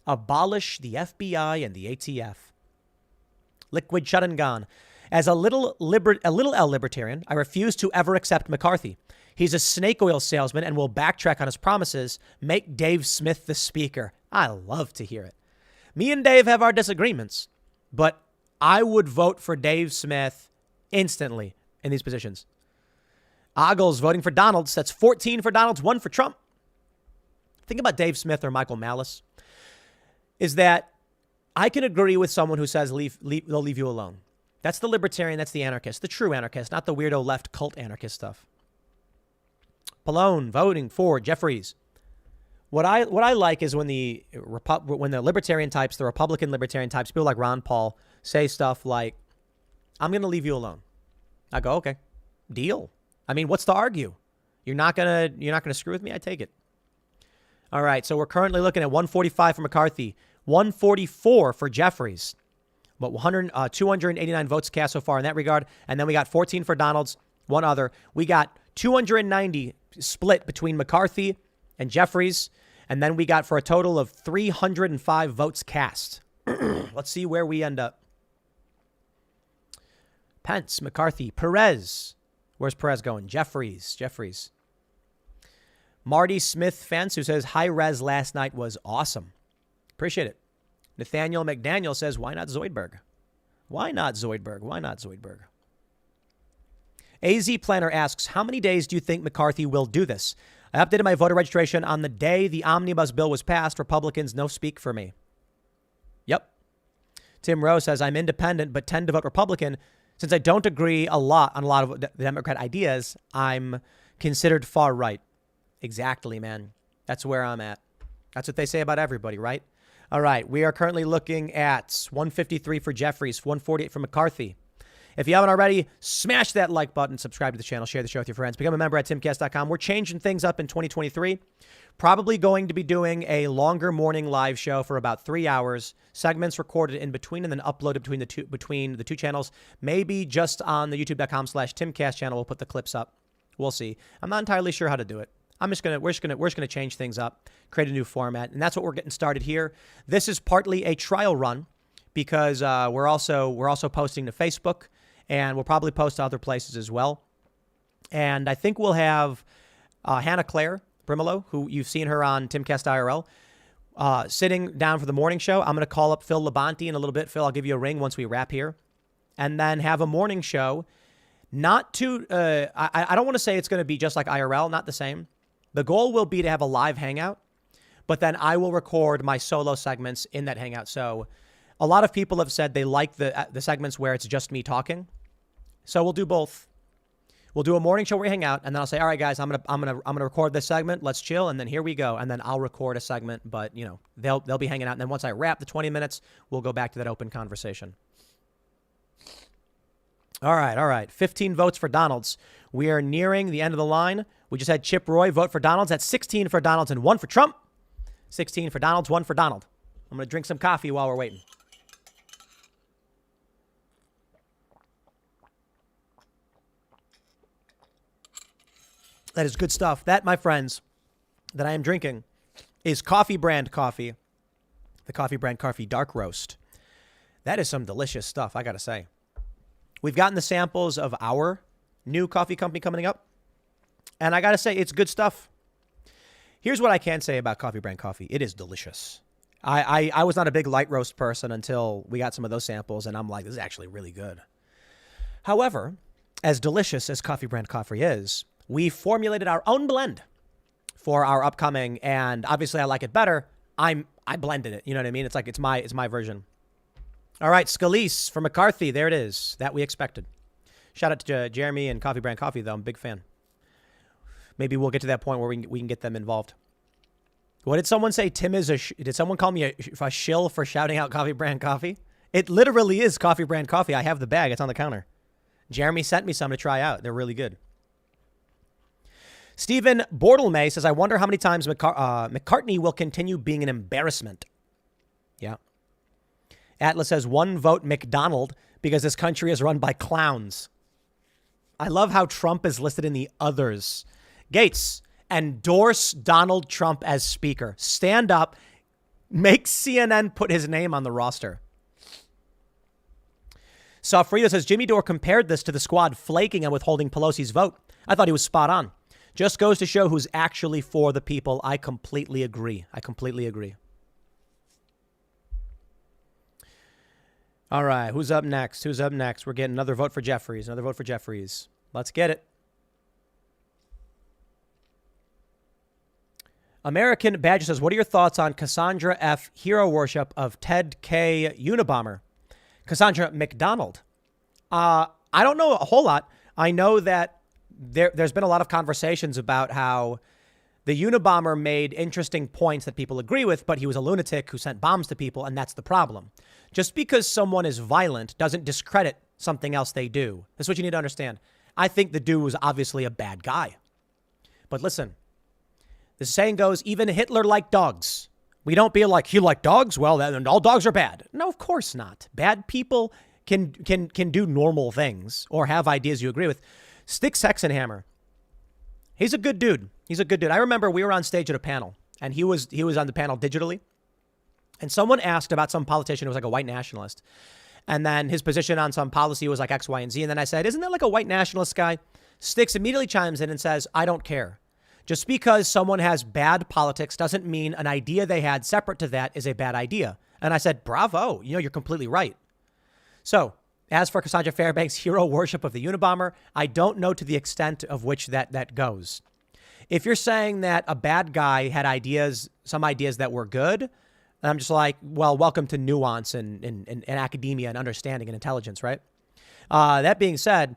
Abolish the FBI and the ATF. Liquid shut and gone. As a little L libertarian, I refuse to ever accept McCarthy. He's a snake oil salesman and will backtrack on his promises. Make Dave Smith the speaker. I love to hear it. Me and Dave have our disagreements, but I would vote for Dave Smith instantly in these positions. Oggles voting for Donalds. That's 14 for Donalds, 1 for Trump. Think about Dave Smith or Michael Malice. Is that I can agree with someone who says they'll leave you alone. That's the libertarian. That's the anarchist, the true anarchist, not the weirdo left cult anarchist stuff. Pallone voting for Jeffries. What I like is when the libertarian types, the Republican libertarian types, people like Ron Paul say stuff like, "I'm going to leave you alone." I go, "Okay, deal." I mean, what's to argue? You're not gonna screw with me. I take it. All right, so we're currently looking at 145 for McCarthy, 144 for Jeffries, but 289 votes cast so far in that regard, and then we got 14 for Donalds, one other. We got 290 split between McCarthy and Jeffries. And then we got for a total of 305 votes cast. Let's see where we end up. Pence, McCarthy, Perez. Where's Perez going? Jeffries. Marty Smith Fence, who says, high res last night was awesome. Appreciate it. Nathaniel McDaniel says, why not Zoidberg? AZ Planner asks, how many days do you think McCarthy will do this? I updated my voter registration on the day the omnibus bill was passed. Republicans, no speak for me. Yep. Tim Rowe says, I'm independent, but tend to vote Republican. Since I don't agree on a lot of the Democrat ideas, I'm considered far right. Exactly, man. That's where I'm at. That's what they say about everybody, right? All right. We are currently looking at 153 for Jeffries, 148 for McCarthy. If you haven't already, smash that like button, subscribe to the channel, share the show with your friends, become a member at timcast.com. We're changing things up in 2023. Probably going to be doing a longer morning live show for about 3 hours, segments recorded in between and then uploaded between the two channels. Maybe just on the youtube.com/Timcast channel, we'll put the clips up. We'll see. I'm not entirely sure how to do it. We're just gonna change things up, create a new format, and that's what we're getting started here. This is partly a trial run because we're also posting to Facebook. And we'll probably post to other places as well. And I think we'll have Hannah Claire Brimolo, who you've seen her on Timcast IRL, sitting down for the morning show. I'm going to call up Phil Labonte in a little bit. Phil, I'll give you a ring once we wrap here. And then have a morning show. Not too, I don't want to say it's going to be just like IRL, not the same. The goal will be to have a live hangout. But then I will record my solo segments in that hangout. So a lot of people have said they like the segments where it's just me talking. So we'll do both. We'll do a morning show where we hang out, and then I'll say, all right, guys, I'm gonna record this segment. Let's chill, and then here we go. And then I'll record a segment, but they'll be hanging out. And then once I wrap the 20 minutes, we'll go back to that open conversation. All right. 15 votes for Donalds. We are nearing the end of the line. We just had Chip Roy vote for Donalds. That's 16 for Donalds and 1 for Trump. 16 for Donalds, 1 for Donald. I'm gonna drink some coffee while we're waiting. That is good stuff. That, my friends, that I am drinking is Coffee Brand Coffee. The Coffee Brand Coffee Dark Roast. That is some delicious stuff, I got to say. We've gotten the samples of our new coffee company coming up. And I got to say, it's good stuff. Here's what I can say about Coffee Brand Coffee. It is delicious. I was not a big light roast person until we got some of those samples. And I'm like, this is actually really good. However, as delicious as Coffee Brand Coffee is, we formulated our own blend for our upcoming, and obviously I like it better. I blended it. You know what I mean? It's like it's my version. All right, Scalise for McCarthy. There it is. That we expected. Shout out to Jeremy and Coffee Brand Coffee, though. I'm a big fan. Maybe we'll get to that point where we can get them involved. What did someone say? Tim is did someone call me a shill for shouting out Coffee Brand Coffee? It literally is coffee brand coffee. I have the bag. It's on the counter. Jeremy sent me some to try out. They're really good. Stephen Bordelmay says, I wonder how many times McCartney will continue being an embarrassment. Yeah. Atlas says, 1 vote McDonald because this country is run by clowns. I love how Trump is listed in the others. Gaetz, endorse Donald Trump as speaker. Stand up. Make CNN put his name on the roster. Sofrito says, Jimmy Dore compared this to the squad flaking and withholding Pelosi's vote. I thought he was spot on. Just goes to show who's actually for the people. I completely agree. All right, who's up next? We're getting another vote for Jeffries. Let's get it. American Badger says, what are your thoughts on Cassandra F. hero worship of Ted K. Unabomber? Cassandra McDonald. I don't know a whole lot. I know that there's been a lot of conversations about how the Unabomber made interesting points that people agree with, but he was a lunatic who sent bombs to people, and that's the problem. Just because someone is violent doesn't discredit something else they do. That's what you need to understand. I think the dude was obviously a bad guy. But listen, the saying goes, even Hitler liked dogs. We don't be like, he liked dogs? Well, then all dogs are bad. No, of course not. Bad people can do normal things or have ideas you agree with. Styx Hexenhammer. He's a good dude. I remember we were on stage at a panel, and he was on the panel digitally. And someone asked about some politician who was like a white nationalist. And then his position on some policy was like X, Y, and Z. And then I said, isn't there like a white nationalist guy? Styx immediately chimes in and says, I don't care. Just because someone has bad politics doesn't mean an idea they had separate to that is a bad idea. And I said, bravo, you're completely right. So as for Cassandra Fairbanks' hero worship of the Unabomber, I don't know to the extent of which that goes. If you're saying that a bad guy had some ideas that were good, I'm just like, well, welcome to nuance and academia and understanding and intelligence, right? That being said,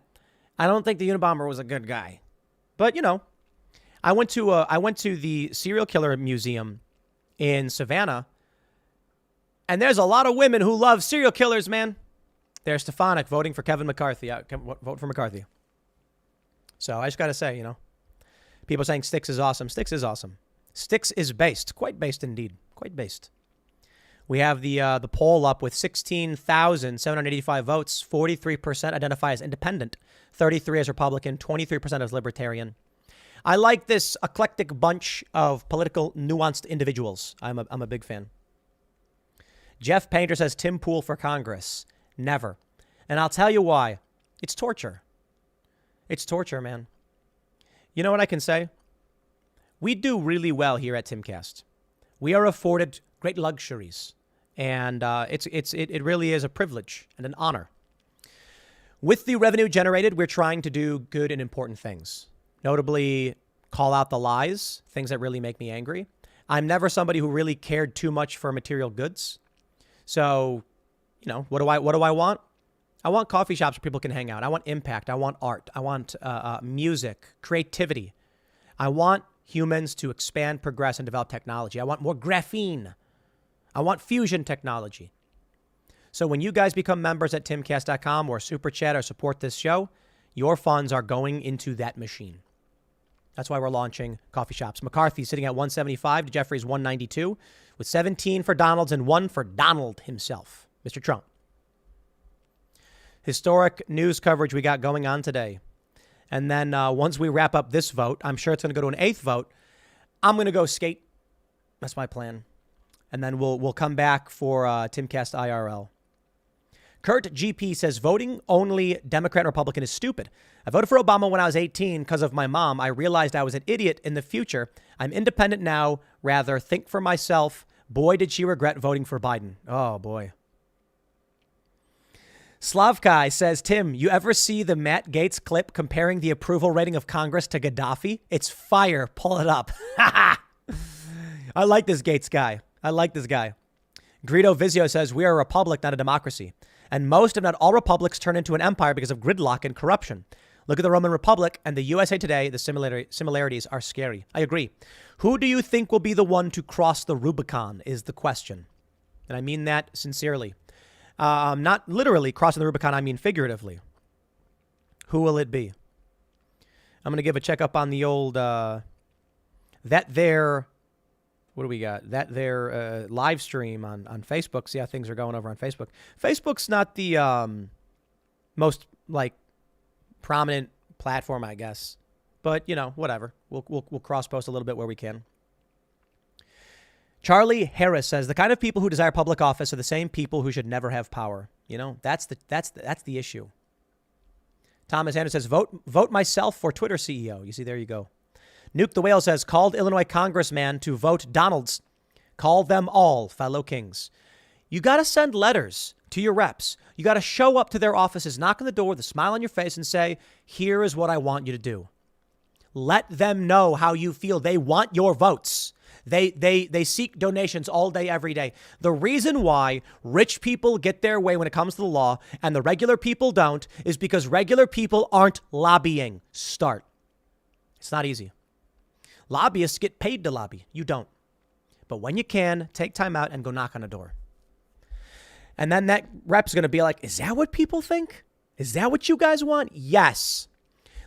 I don't think the Unabomber was a good guy. But, I went to the serial killer museum in Savannah, and there's a lot of women who love serial killers, man. There's Stefanik voting for Kevin McCarthy. Vote for McCarthy. So I just got to say, people saying Styx is awesome. Styx is awesome. Styx is based. Quite based indeed. Quite based. We have the poll up with 16,785 votes. 43% identify as independent. 33% as Republican. 23% as Libertarian. I like this eclectic bunch of political nuanced individuals. I'm a big fan. Jeff Painter says Tim Pool for Congress. Never. And I'll tell you why. It's torture. It's torture, man. You know what I can say? We do really well here at Timcast. We are afforded great luxuries. And it really is a privilege and an honor. With the revenue generated, we're trying to do good and important things. Notably, call out the lies, things that really make me angry. I'm never somebody who really cared too much for material goods. So, what do I want? I want coffee shops where people can hang out. I want impact. I want art. I want music, creativity. I want humans to expand, progress, and develop technology. I want more graphene. I want fusion technology. So when you guys become members at timcast.com or Super Chat or support this show, your funds are going into that machine. That's why we're launching coffee shops. McCarthy sitting at 175 to Jeffries 192 with 17 for Donalds and 1 for Donald himself, Mr. Trump. Historic news coverage we got going on today. And then once we wrap up this vote, I'm sure it's going to go to an 8th vote. I'm going to go skate. That's my plan. And then we'll come back for Timcast IRL. Kurt GP says, voting only Democrat and Republican is stupid. I voted for Obama when I was 18 because of my mom. I realized I was an idiot in the future. I'm independent now. Rather think for myself. Boy, did she regret voting for Biden. Oh, boy. Slavkai says, Tim, you ever see the Matt Gaetz clip comparing the approval rating of Congress to Gaddafi? It's fire. Pull it up. I like this Gaetz guy. Greedo Vizio says, we are a republic, not a democracy. And most, if not all, republics turn into an empire because of gridlock and corruption. Look at the Roman Republic and the USA Today. The similarities are scary. I agree. Who do you think will be the one to cross the Rubicon is the question. And I mean that sincerely. Not literally crossing the Rubicon, I mean figuratively. Who will it be? I'm going to give a checkup on the old, what do we got? Live stream on Facebook. See how things are going over on Facebook. Facebook's not the most, prominent platform, I guess. But, whatever. We'll cross-post a little bit where we can. Charlie Harris says, the kind of people who desire public office are the same people who should never have power. That's the issue. Thomas Anderson says, vote myself for Twitter CEO. You see, there you go. Nuke the Whale says, called Illinois congressman to vote Donalds. Call them all fellow kings. You got to send letters to your reps. You got to show up to their offices, knock on the door with a smile on your face and say, here is what I want you to do. Let them know how you feel. They want your votes. They seek donations all day, every day. The reason why rich people get their way when it comes to the law and the regular people don't is because regular people aren't lobbying. Start. It's not easy. Lobbyists get paid to lobby. You don't. But when you can, take time out and go knock on a door. And then that rep's going to be like, is that what people think? Is that what you guys want? Yes.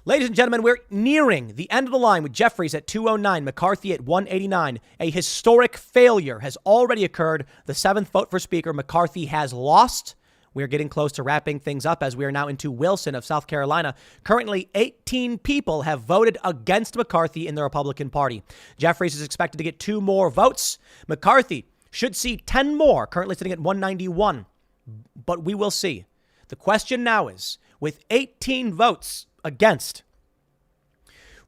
Ladies and gentlemen, we're nearing the end of the line with Jeffries at 209, McCarthy at 189. A historic failure has already occurred. The 7th vote for Speaker, McCarthy has lost. We're getting close to wrapping things up as we are now into Wilson of South Carolina. Currently, 18 people have voted against McCarthy in the Republican Party. Jeffries is expected to get 2 more votes. McCarthy should see 10 more, currently sitting at 191. But we will see. The question now is, with 18 votes against,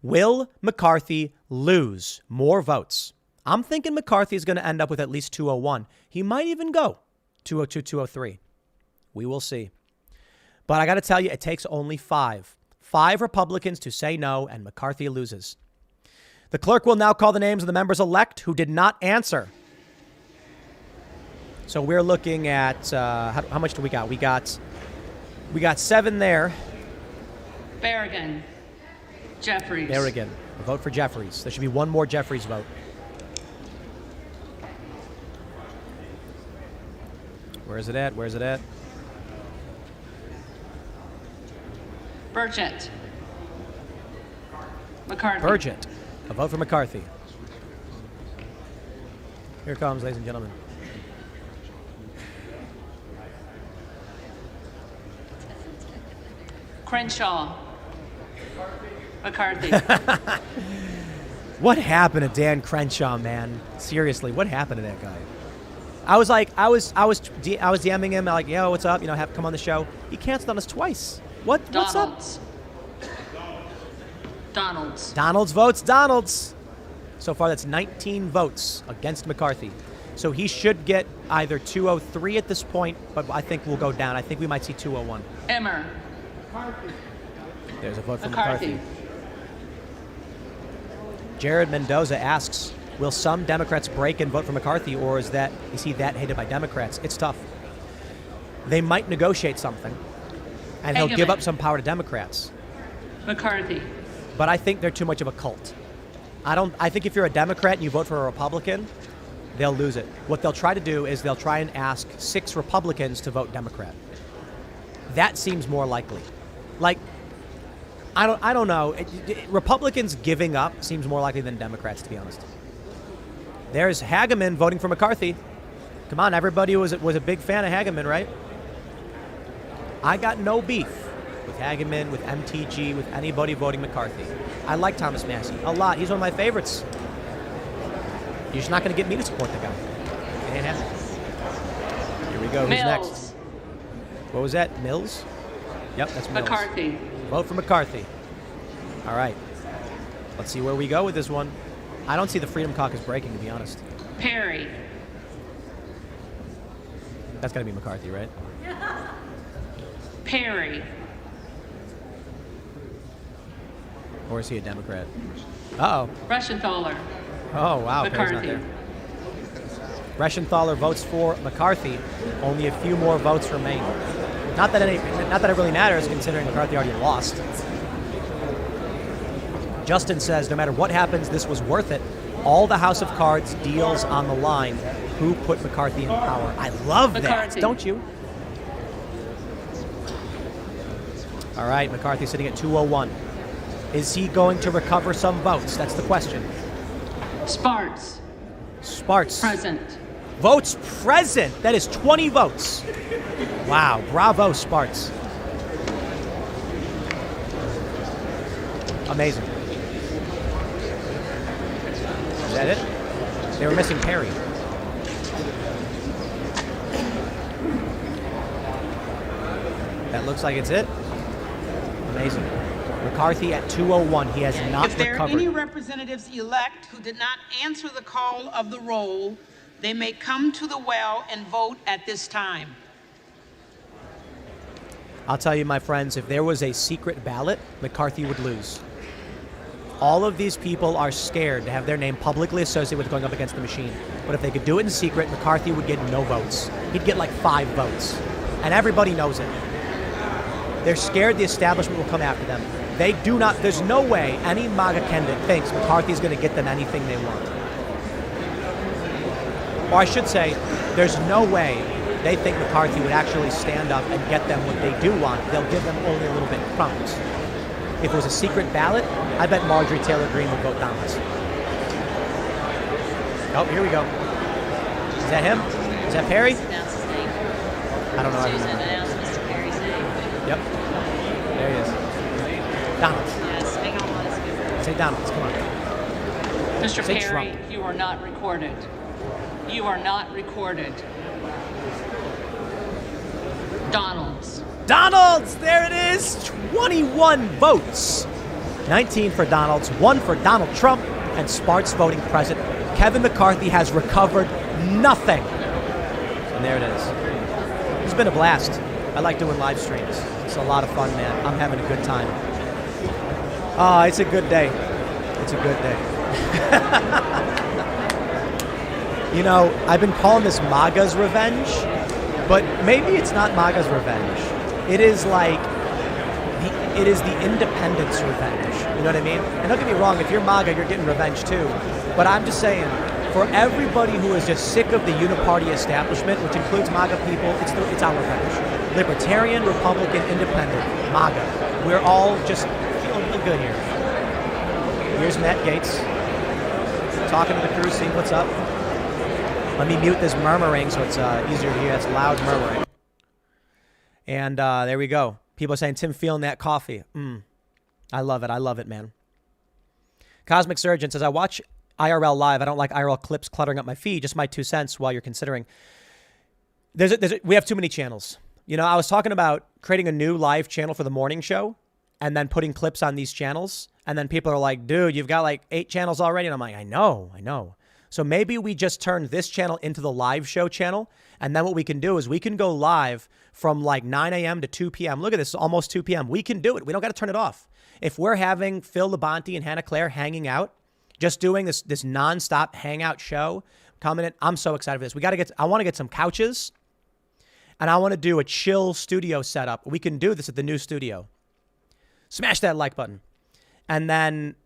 will McCarthy lose more votes? I'm thinking McCarthy is going to end up with at least 201. He might even go 202, 203. We will see. But I got to tell you, it takes only 5 Republicans to say no, and McCarthy loses. The clerk will now call the names of the members-elect who did not answer. So we're looking at, how much do we got? We got 7 there. Berrigan. Jeffries. Berrigan. A vote for Jeffries. There should be 1 more Jeffries vote. Where is it at? Burgett. McCarthy. Burgett. A vote for McCarthy. Here it comes, ladies and gentlemen. Crenshaw. McCarthy. What happened to Dan Crenshaw, man? Seriously, what happened to that guy? I was DMing him like, yo, what's up? Have come on the show. He canceled on us twice. What's up? Donalds votes Donalds. So far, that's 19 votes against McCarthy. So he should get either 203 at this point, but I think we'll go down. I think we might see 201. Emmer. There's a vote for McCarthy. Jared Mendoza asks, will some Democrats break and vote for McCarthy, or is he that hated by Democrats? It's tough. They might negotiate something, and he'll give up some power to Democrats. McCarthy. But I think they're too much of a cult. I think if you're a Democrat and you vote for a Republican, they'll lose it. What they'll try to do is they'll try and ask 6 Republicans to vote Democrat. That seems more likely. I don't know. Republicans giving up seems more likely than Democrats, to be honest. There's Hageman voting for McCarthy. Come on, everybody was a big fan of Hageman, right? I got no beef with Hageman, with MTG, with anybody voting McCarthy. I like Thomas Massie a lot. He's one of my favorites. You're just not going to get me to support the guy. It ain't happening. Here we go. Who's next? What was that? Mills? Yep, that's Mills. McCarthy. Vote for McCarthy. All right. Let's see where we go with this one. I don't see the Freedom Caucus breaking, to be honest. Perry. That's got to be McCarthy, right? Perry. Or is he a Democrat? Uh-oh. Reschenthaler. Oh, wow. Perry's not McCarthy. there. Reschenthaler votes for McCarthy. Only a few more votes remain. Not that it really matters, considering McCarthy already lost. Justin says, no matter what happens, this was worth it. All the House of Cards deals on the line. Who put McCarthy in power? I love that, don't you? All right, McCarthy sitting at 201. Is he going to recover some votes? That's the question. Sparts. Sparts. Present. Votes present. That is 20 votes. Wow. Bravo, Sparts. Amazing. Is that it? They were missing Perry. That looks like it's it. Amazing. McCarthy at 201. He has not If there are recovered. any representatives elect who did not answer the call of the roll, they may come to the well and vote at this time. I'll tell you, my friends, if there was a secret ballot, McCarthy would lose. All of these people are scared to have their name publicly associated with going up against the machine. But if they could do it in secret, McCarthy would get no votes. He'd get like 5 votes. And everybody knows it. They're scared the establishment will come after them. They do not, there's no way any MAGA candidate thinks McCarthy's going to get them anything they want. Or I should say, there's no way they think McCarthy would actually stand up and get them what they do want. They'll give them only a little bit of crumbs. If it was a secret ballot, I bet Marjorie Taylor Greene would vote Donalds. Oh, here we go. Is that him? Is that Perry? Announce his name. I don't know. Susan announced Mr. Perry's name. Yep. There he is. Donalds. Yes, hang on, let's go. Say Donalds, come on. Mr. Say Perry, Trump. you are not recorded. You are not recorded. Donalds. Donalds! There it is! 21 votes. 19 for Donalds, 1 for Donald Trump, and Sparts voting present. Kevin McCarthy has recovered nothing. And there it is. It's been a blast. I like doing live streams. It's a lot of fun, man. I'm having a good time. It's a good day. It's a good day. You know, I've been calling this MAGA's revenge, but maybe it's not MAGA's revenge. It is like, it is the independents' revenge. You know what I mean? And don't get me wrong, if you're MAGA, you're getting revenge too. But I'm just saying, for everybody who is just sick of the Uni-party establishment, which includes MAGA people, it's our revenge. Libertarian, Republican, Independent, MAGA. We're all just feeling really good here. Here's Matt Gaetz talking to the crew, seeing what's up. Let me mute this murmuring so it's easier to hear. That's loud murmuring. And there we go. People are saying, Tim, feeling that coffee. I love it. I love it, man. Cosmic Surgeon says, I watch IRL live. I don't like IRL clips cluttering up my feed. Just my 2 cents while you're considering. We have too many channels. You know, I was talking about creating a new live channel for the morning show and then putting clips on these channels. And then people are like, dude, you've got like 8 channels already. And I'm like, I know. So maybe we just turn this channel into the live show channel. And then what we can do is we can go live from like 9 a.m. to 2 p.m. Look at this, it's almost 2 p.m. We can do it. We don't got to turn it off. If we're having Phil Labonte and Hannah Claire hanging out, just doing this nonstop hangout show coming in, I'm so excited for this. I want to get some couches and I want to do a chill studio setup. We can do this at the new studio. Smash that like button. And then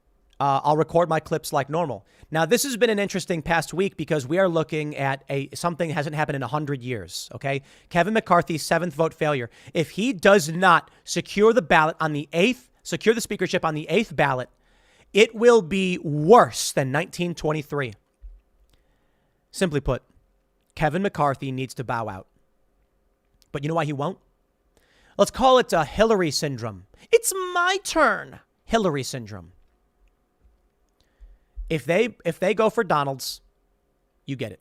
I'll record my clips like normal. Now, this has been an interesting past week because we are looking at something that hasn't happened in 100 years, okay? Kevin McCarthy's 7th vote failure. If he does not secure the ballot on the 8th, secure the speakership on the 8th ballot, it will be worse than 1923. Simply put, Kevin McCarthy needs to bow out. But you know why he won't? Let's call it a Hillary syndrome. It's my turn. Hillary syndrome. If they go for Donalds, you get it.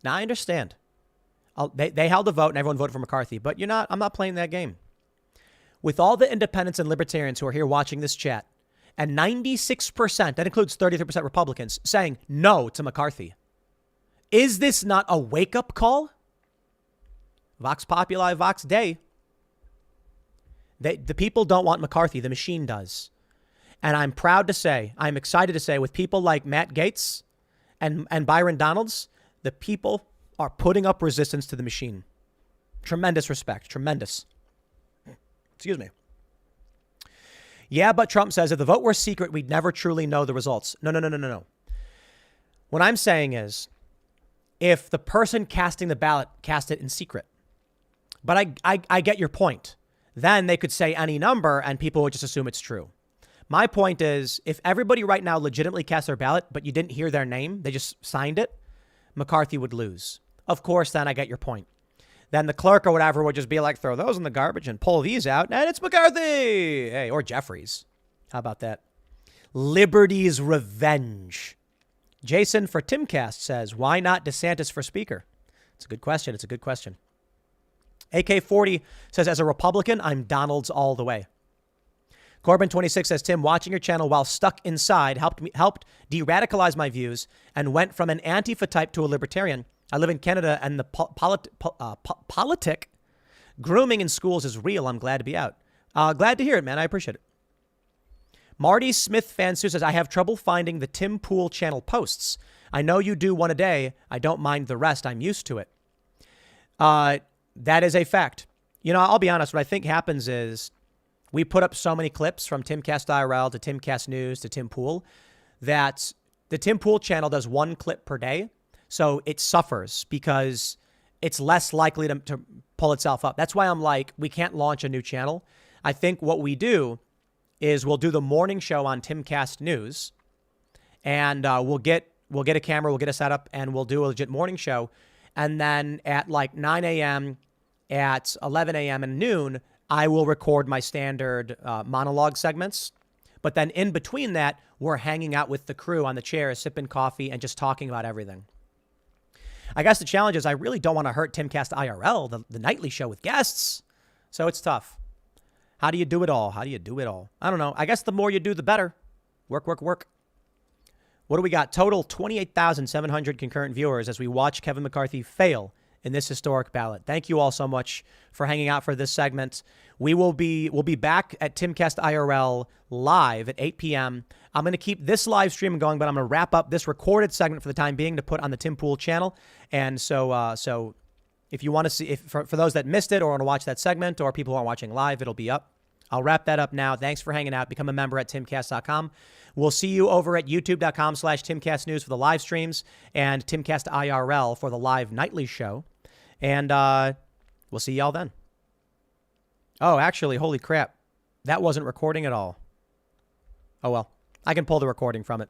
Now I understand. They held a vote and everyone voted for McCarthy, but I'm not playing that game. With all the independents and libertarians who are here watching this chat, and 96%, that includes 33% Republicans, saying no to McCarthy. Is this not a wake-up call? Vox Populi, Vox Dei. The people don't want McCarthy. The machine does. And I'm excited to say, with people like Matt Gaetz and Byron Donalds, the people are putting up resistance to the machine. Tremendous respect. Tremendous. Excuse me. Yeah, but Trump says if the vote were secret, we'd never truly know the results. No. What I'm saying is, if the person casting the ballot cast it in secret, but I get your point. then they could say any number and people would just assume it's true. My point is, if everybody right now legitimately cast their ballot, but you didn't hear their name, they just signed it, McCarthy would lose. Of course, then I get your point. Then the clerk or whatever would just be like, throw those in the garbage and pull these out, and it's McCarthy. Hey, or Jeffries. How about that? Liberty's revenge. Jason for Timcast says, why not DeSantis for speaker? It's a good question. It's a good question. AK40 says, as a Republican, I'm Donalds all the way. Corbin26 says, Tim, watching your channel while stuck inside helped de-radicalize my views and went from an Antifa type to a libertarian. I live in Canada and the politic grooming in schools is real. I'm glad to be out. Glad to hear it, man. I appreciate it. Marty Smith Fansu says, I have trouble finding the Tim Pool channel posts. I know you do one a day. I don't mind the rest. I'm used to it. That is a fact. You know, I'll be honest. What I think happens is we put up so many clips from Timcast IRL to Timcast News to Tim Pool that the Tim Pool channel does one clip per day. So it suffers because it's less likely to pull itself up. That's why I'm like, we can't launch a new channel. I think what we do is we'll do the morning show on Timcast News, and we'll get a camera, we'll get a setup, and we'll do a legit morning show. And then at like 9 a.m., at 11 a.m. and noon, I will record my standard monologue segments. But then in between that, we're hanging out with the crew on the chairs, sipping coffee, and just talking about everything. I guess the challenge is I really don't want to hurt Timcast IRL, the nightly show with guests. So it's tough. How do you do it all? How do you do it all? I don't know. I guess the more you do, the better. Work, work, work. What do we got? Total 28,700 concurrent viewers as we watch Kevin McCarthy fail in this historic ballot. Thank you all so much for hanging out for this segment. We'll be back at Timcast IRL live at 8 p.m. I'm going to keep this live stream going, but I'm going to wrap up this recorded segment for the time being to put on the Tim Pool channel. And so if you want to see, for those that missed it or want to watch that segment or people who aren't watching live, it'll be up. I'll wrap that up now. Thanks for hanging out. Become a member at timcast.com. We'll see you over at youtube.com/timcastnews for the live streams and Timcast IRL for the live nightly show. And we'll see y'all then. Oh, actually, holy crap. That wasn't recording at all. Oh, well, I can pull the recording from it.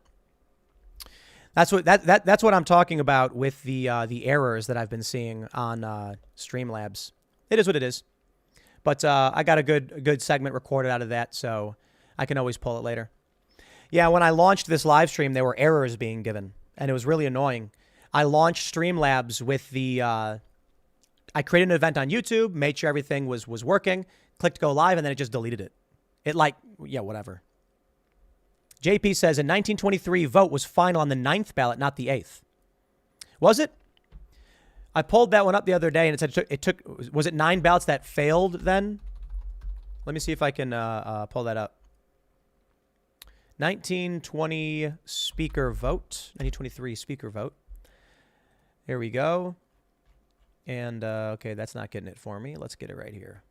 That's what I'm talking about with the errors that I've been seeing on Streamlabs. It is what it is. But I got a good segment recorded out of that, so I can always pull it later. Yeah, when I launched this live stream, there were errors being given, and it was really annoying. I launched Streamlabs with the... I created an event on YouTube, made sure everything was working, clicked go live, and then it just deleted it. Whatever. JP says, in 1923, vote was final on the 9th ballot, not the 8th. Was it? I pulled that one up the other day, and it said was it 9 ballots that failed then? Let me see if I can pull that up. 1920 speaker vote. 1923 speaker vote. Here we go. And, okay, that's not getting it for me. Let's get it right here.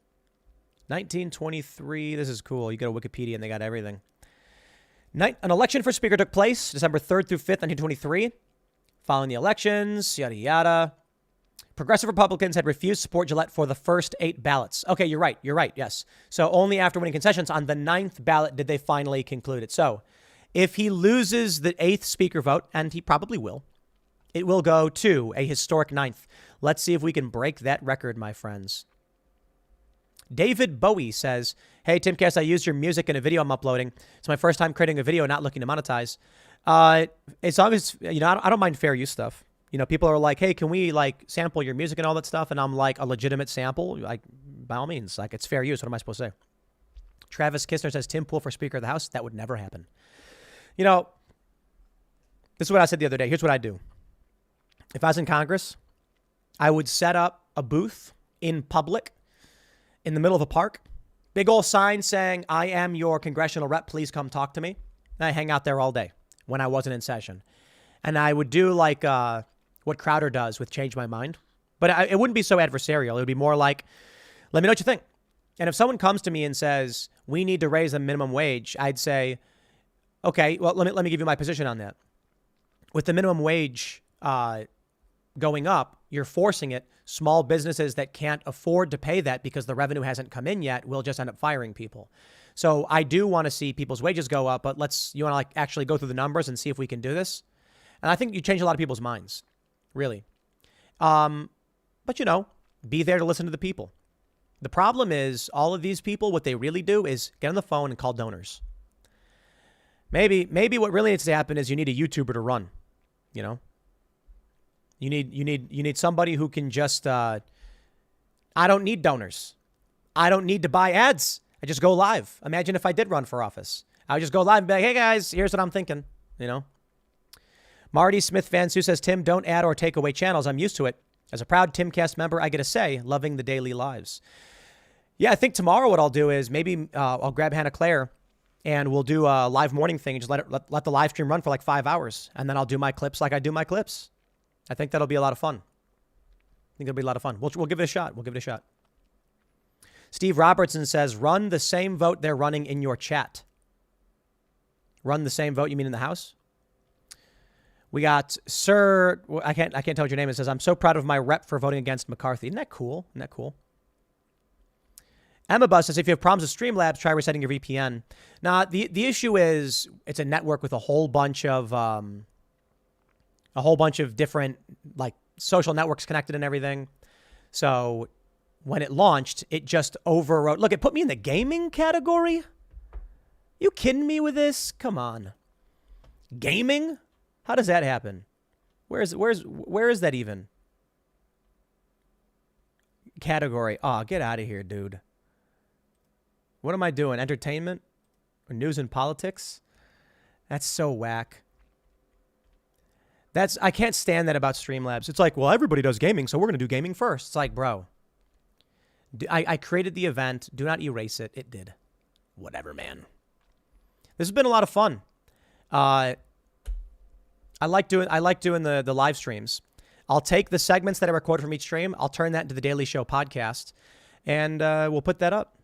1923. This is cool. You go to Wikipedia, and they got everything. An election for speaker took place December 3rd through 5th, 1923. Following the elections, yada, yada. Progressive Republicans had refused support Gillette for the first 8 ballots. Okay, you're right. Yes. So only after winning concessions on the 9th ballot did they finally conclude it. So if he loses the 8th speaker vote, and he probably will, it will go to a historic 9th. Let's see if we can break that record, my friends. David Bowie says, hey, Timcast, I used your music in a video I'm uploading. It's my first time creating a video, not looking to monetize. As long as, I don't mind fair use stuff. People are like, hey, can we sample your music and all that stuff? And I'm like, a legitimate sample? By all means, it's fair use. What am I supposed to say? Travis Kistner says, Tim Pool for Speaker of the House. That would never happen. This is what I said the other day. Here's what I do. If I was in Congress, I would set up a booth in public in the middle of a park. Big old sign saying, I am your congressional rep. Please come talk to me. And I hang out there all day when I wasn't in session. And I would do what Crowder does with Change My Mind. But it wouldn't be so adversarial. It would be more like, let me know what you think. And if someone comes to me and says, we need to raise the minimum wage, I'd say, okay, well, let me give you my position on that. With the minimum wage going up, you're forcing it small businesses that can't afford to pay that because the revenue hasn't come in yet will just end up firing people. So I do want to see people's wages go up, but you want to like actually go through the numbers and see if we can do this. And I think you change a lot of people's minds, really. But you know, be there to listen to the people. The problem is all of these people, what they really do is get on the phone and call donors. Maybe what really needs to happen is you need a YouTuber to run, you know? You need somebody who can just, I don't need donors. I don't need to buy ads. I just go live. Imagine if I did run for office. I would just go live and be like, hey guys, here's what I'm thinking, you know? Marty Smith Van Sue says, Tim, don't add or take away channels. I'm used to it. As a proud Timcast member, I get a say, loving the daily lives. Yeah, I think tomorrow what I'll do is maybe I'll grab Hannah Claire and we'll do a live morning thing and just let the live stream run for like 5 hours. And then I'll do my clips like I do my clips. I think that'll be a lot of fun. We'll give it a shot. We'll give it a shot. Steve Robertson says, run the same vote they're running in your chat. Run the same vote, you mean in the House? We got Sir, I can't tell what your name is. It says, I'm so proud of my rep for voting against McCarthy. Isn't that cool? Emma Bus says, if you have problems with Streamlabs, try resetting your VPN. Now, the issue is it's a network with a whole bunch of different like social networks connected and everything. So when it launched, it just overwrote. Look, it put me in the gaming category. You kidding me with this? Come on. Gaming? How does that happen? Where is that even? Category. Oh, get out of here, dude. What am I doing? Entertainment? Or news and politics? That's so whack. I can't stand that about Streamlabs. It's like, well, everybody does gaming, so we're going to do gaming first. It's like, bro, I created the event. Do not erase it. It did. Whatever, man. This has been a lot of fun. I like doing the live streams. I'll take the segments that I record from each stream. I'll turn that into the Daily Show podcast, and we'll put that up.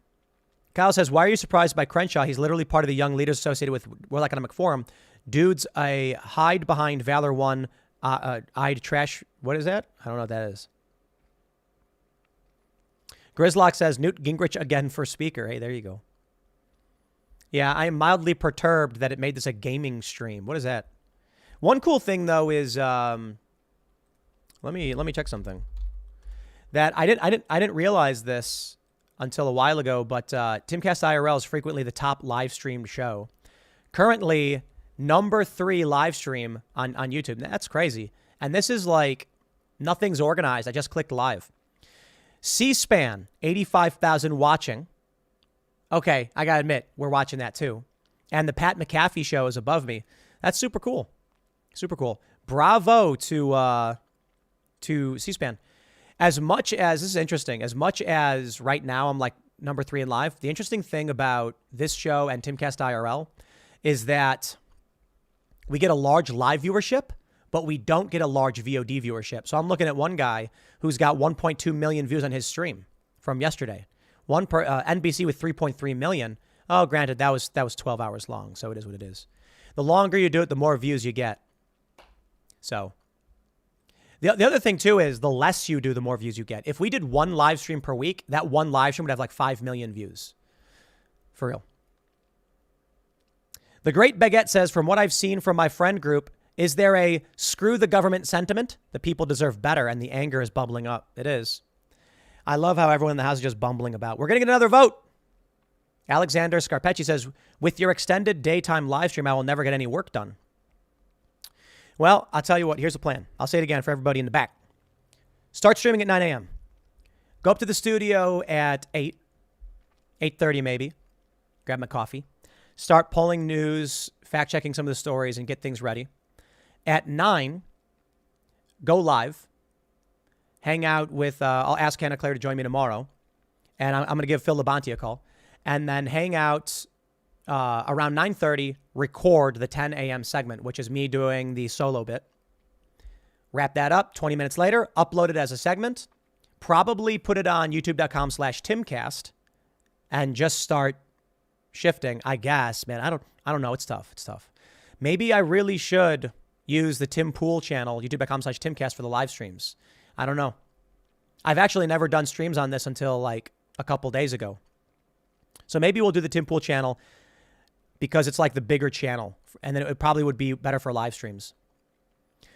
Kyle says, why are you surprised by Crenshaw? He's literally part of the young leaders associated with World Economic Forum. Dude's a hide behind Valor One, eyed trash. What is that? I don't know what that is. Grislock says, Newt Gingrich again for speaker. Hey, there you go. Yeah, I am mildly perturbed that it made this a gaming stream. What is that? One cool thing, though, is let me check something. That I didn't realize this until a while ago, but Timcast IRL is frequently the top live streamed show. Currently, number 3 live stream on YouTube. That's crazy. And this is like nothing's organized. I just clicked live. C-SPAN, 85,000 watching. Okay, I gotta admit, we're watching that too. And the Pat McAfee show is above me. That's super cool. Super cool. Bravo to C-SPAN. As much as, this is interesting, as much as right now I'm like number 3 in live, the interesting thing about this show and Timcast IRL is that we get a large live viewership, but we don't get a large VOD viewership. So I'm looking at one guy who's got 1.2 million views on his stream from yesterday. NBC with 3.3 million. Oh, granted, that was 12 hours long, so it is what it is. The longer you do it, the more views you get. So the other thing, too, is the less you do, the more views you get. If we did one live stream per week, that one live stream would have like 5 million views. For real. The Great Baguette says, from what I've seen from my friend group, is there a screw the government sentiment? The people deserve better, and the anger is bubbling up. It is. I love how everyone in the house is just bumbling about. We're going to get another vote. Alexander Scarpecci says, with your extended daytime live stream, I will never get any work done. Well, I'll tell you what. Here's the plan. I'll say it again for everybody in the back. Start streaming at 9 a.m. Go up to the studio at 8, 8:30 maybe. Grab my coffee. Start pulling news, fact-checking some of the stories, and get things ready. At 9, go live. Hang out with, I'll ask Hannah Claire to join me tomorrow. And I'm going to give Phil Labonte a call. And then hang out around 9:30, record the 10 a.m. segment, which is me doing the solo bit. Wrap that up. 20 minutes later, upload it as a segment. Probably put it on youtube.com/Timcast and just start shifting, I guess. Man, I don't know. It's tough. Maybe I really should use the Tim Pool channel, youtube.com/Timcast for the live streams. I don't know. I've actually never done streams on this until like a couple days ago. So maybe we'll do the Tim Pool channel because it's like the bigger channel. And then it probably would be better for live streams.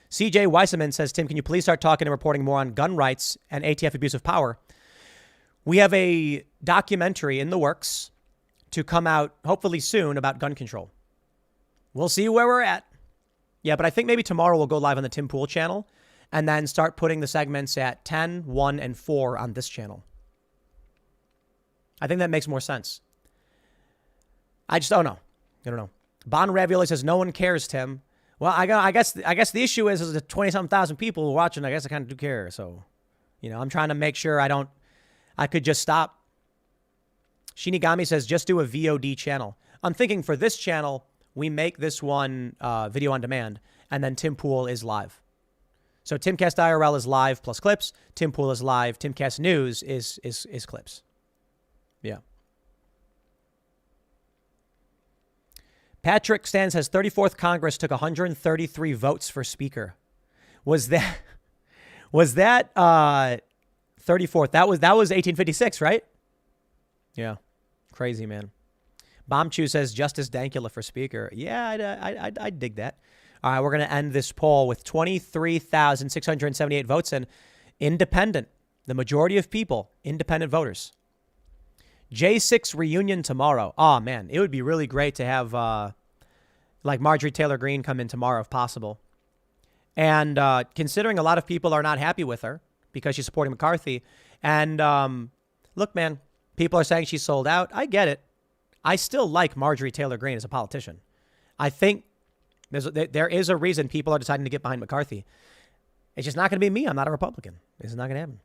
CJ Weisselman says, Tim, can you please start talking and reporting more on gun rights and ATF abuse of power? We have a documentary in the works to come out hopefully soon about gun control. We'll see where we're at. Yeah, but I think maybe tomorrow we'll go live on the Tim Pool channel and then start putting the segments at 10, 1, and 4 on this channel. I think that makes more sense. I just don't know. I don't know. Bon Ravioli says, no one cares, Tim. Well, I guess the issue is the 20-something thousand people watching. I guess I kind of do care. So, I'm trying to make sure I could just stop. Shinigami says, just do a VOD channel. I'm thinking for this channel, we make this one video on demand, and then Tim Pool is live. So Timcast IRL is live plus clips. Tim Pool is live. Timcast News is clips. Yeah. Patrick Stan says 34th Congress took 133 votes for Speaker. Was that 34th? That was 1856, right? Yeah. Crazy, man. Bombchew says Justice Dankula for Speaker. Yeah, I'd dig that. All right, we're going to end this poll with 23,678 votes and independent. The majority of people, independent voters. J6 reunion tomorrow. Oh, man, it would be really great to have like Marjorie Taylor Greene come in tomorrow if possible. And considering a lot of people are not happy with her because she's supporting McCarthy. And look, man, people are saying she's sold out. I get it. I still like Marjorie Taylor Greene as a politician. I think there is a reason people are deciding to get behind McCarthy. It's just not going to be me. I'm not a Republican. This is not going to happen.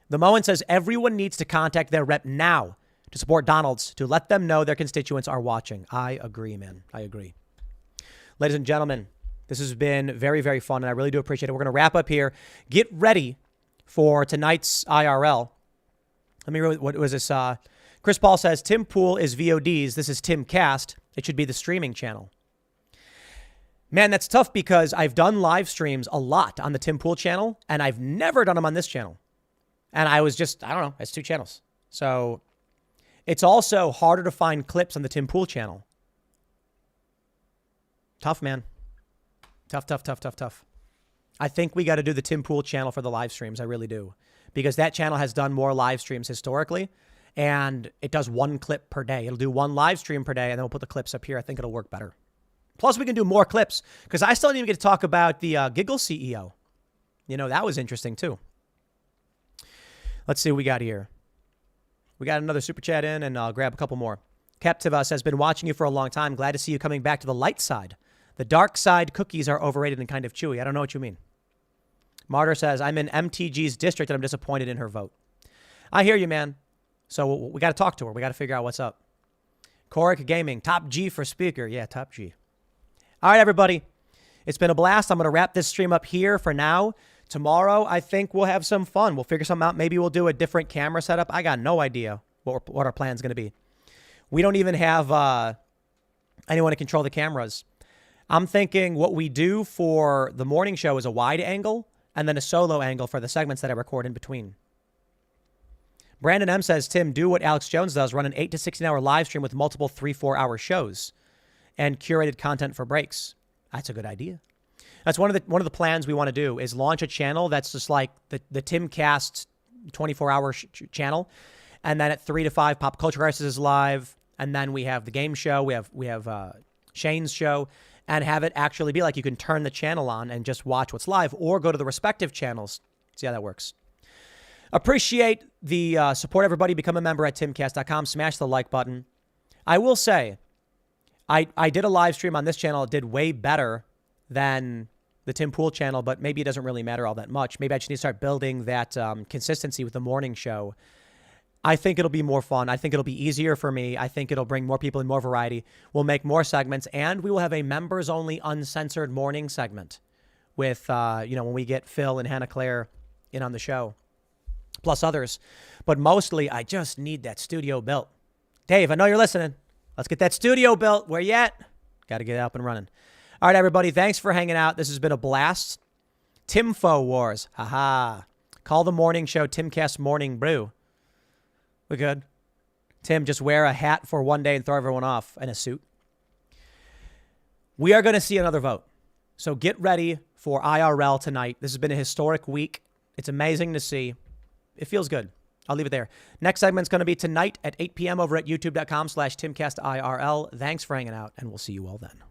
The Moen says everyone needs to contact their rep now to support Donalds to let them know their constituents are watching. I agree, man. I agree. Ladies and gentlemen, this has been very, very fun, and I really do appreciate it. We're going to wrap up here. Get ready for tonight's IRL. Let me read, what was this? Chris Paul says, Tim Pool is VODs. This is Timcast. It should be the streaming channel. Man, that's tough because I've done live streams a lot on the Tim Pool channel, and I've never done them on this channel. And I was just, I don't know, it's two channels. So it's also harder to find clips on the Tim Pool channel. Tough, man. Tough. I think we got to do the Tim Pool channel for the live streams. I really do. Because that channel has done more live streams historically. And it does one clip per day. It'll do one live stream per day, and then we'll put the clips up here. I think it'll work better. Plus, we can do more clips. Because I still didn't even get to talk about the Giggle CEO. That was interesting, too. Let's see what we got here. We got another super chat in, and I'll grab a couple more. Captiva says, been watching you for a long time. Glad to see you coming back to the light side. The dark side cookies are overrated and kind of chewy. I don't know what you mean. Martyr says, I'm in MTG's district, and I'm disappointed in her vote. I hear you, man. So we got to talk to her. We got to figure out what's up. Korik Gaming, top G for speaker. Yeah, top G. All right, everybody. It's been a blast. I'm going to wrap this stream up here for now. Tomorrow, I think we'll have some fun. We'll figure something out. Maybe we'll do a different camera setup. I got no idea what our plan's going to be. We don't even have anyone to control the cameras. I'm thinking what we do for the morning show is a wide angle and then a solo angle for the segments that I record in between. Brandon M says, Tim, do what Alex Jones does. Run an 8 to 16-hour live stream with multiple 3-4 hour shows and curated content for breaks. That's a good idea. That's one of the plans we want to do is launch a channel that's just like the Timcast 24-hour channel, and then at 3 to 5, Pop Culture Crisis is live, and then we have the game show, we have Shane's show, and have it actually be like you can turn the channel on and just watch what's live, or go to the respective channels. See how that works. Appreciate the support, everybody. Become a member at timcast.com. Smash the like button. I will say, I did a live stream on this channel. It did way better than the Tim Pool channel, but maybe it doesn't really matter all that much. Maybe I just need to start building that consistency with the morning show. I think it'll be more fun. I think it'll be easier for me. I think it'll bring more people in, more variety. We'll make more segments, and we will have a members-only uncensored morning segment with, when we get Phil and Hannah Claire in on the show, plus others. But mostly, I just need that studio built. Dave, I know you're listening. Let's get that studio built. Where you at? Got to get up and running. All right, everybody. Thanks for hanging out. This has been a blast. Timfo Wars. Haha. Call the morning show Timcast Morning Brew. We good? Tim, just wear a hat for one day and throw everyone off in a suit. We are going to see another vote. So get ready for IRL tonight. This has been a historic week. It's amazing to see. It feels good. I'll leave it there. Next segment's going to be tonight at 8 p.m. over at youtube.com/TimcastIRL. Thanks for hanging out, and we'll see you all then.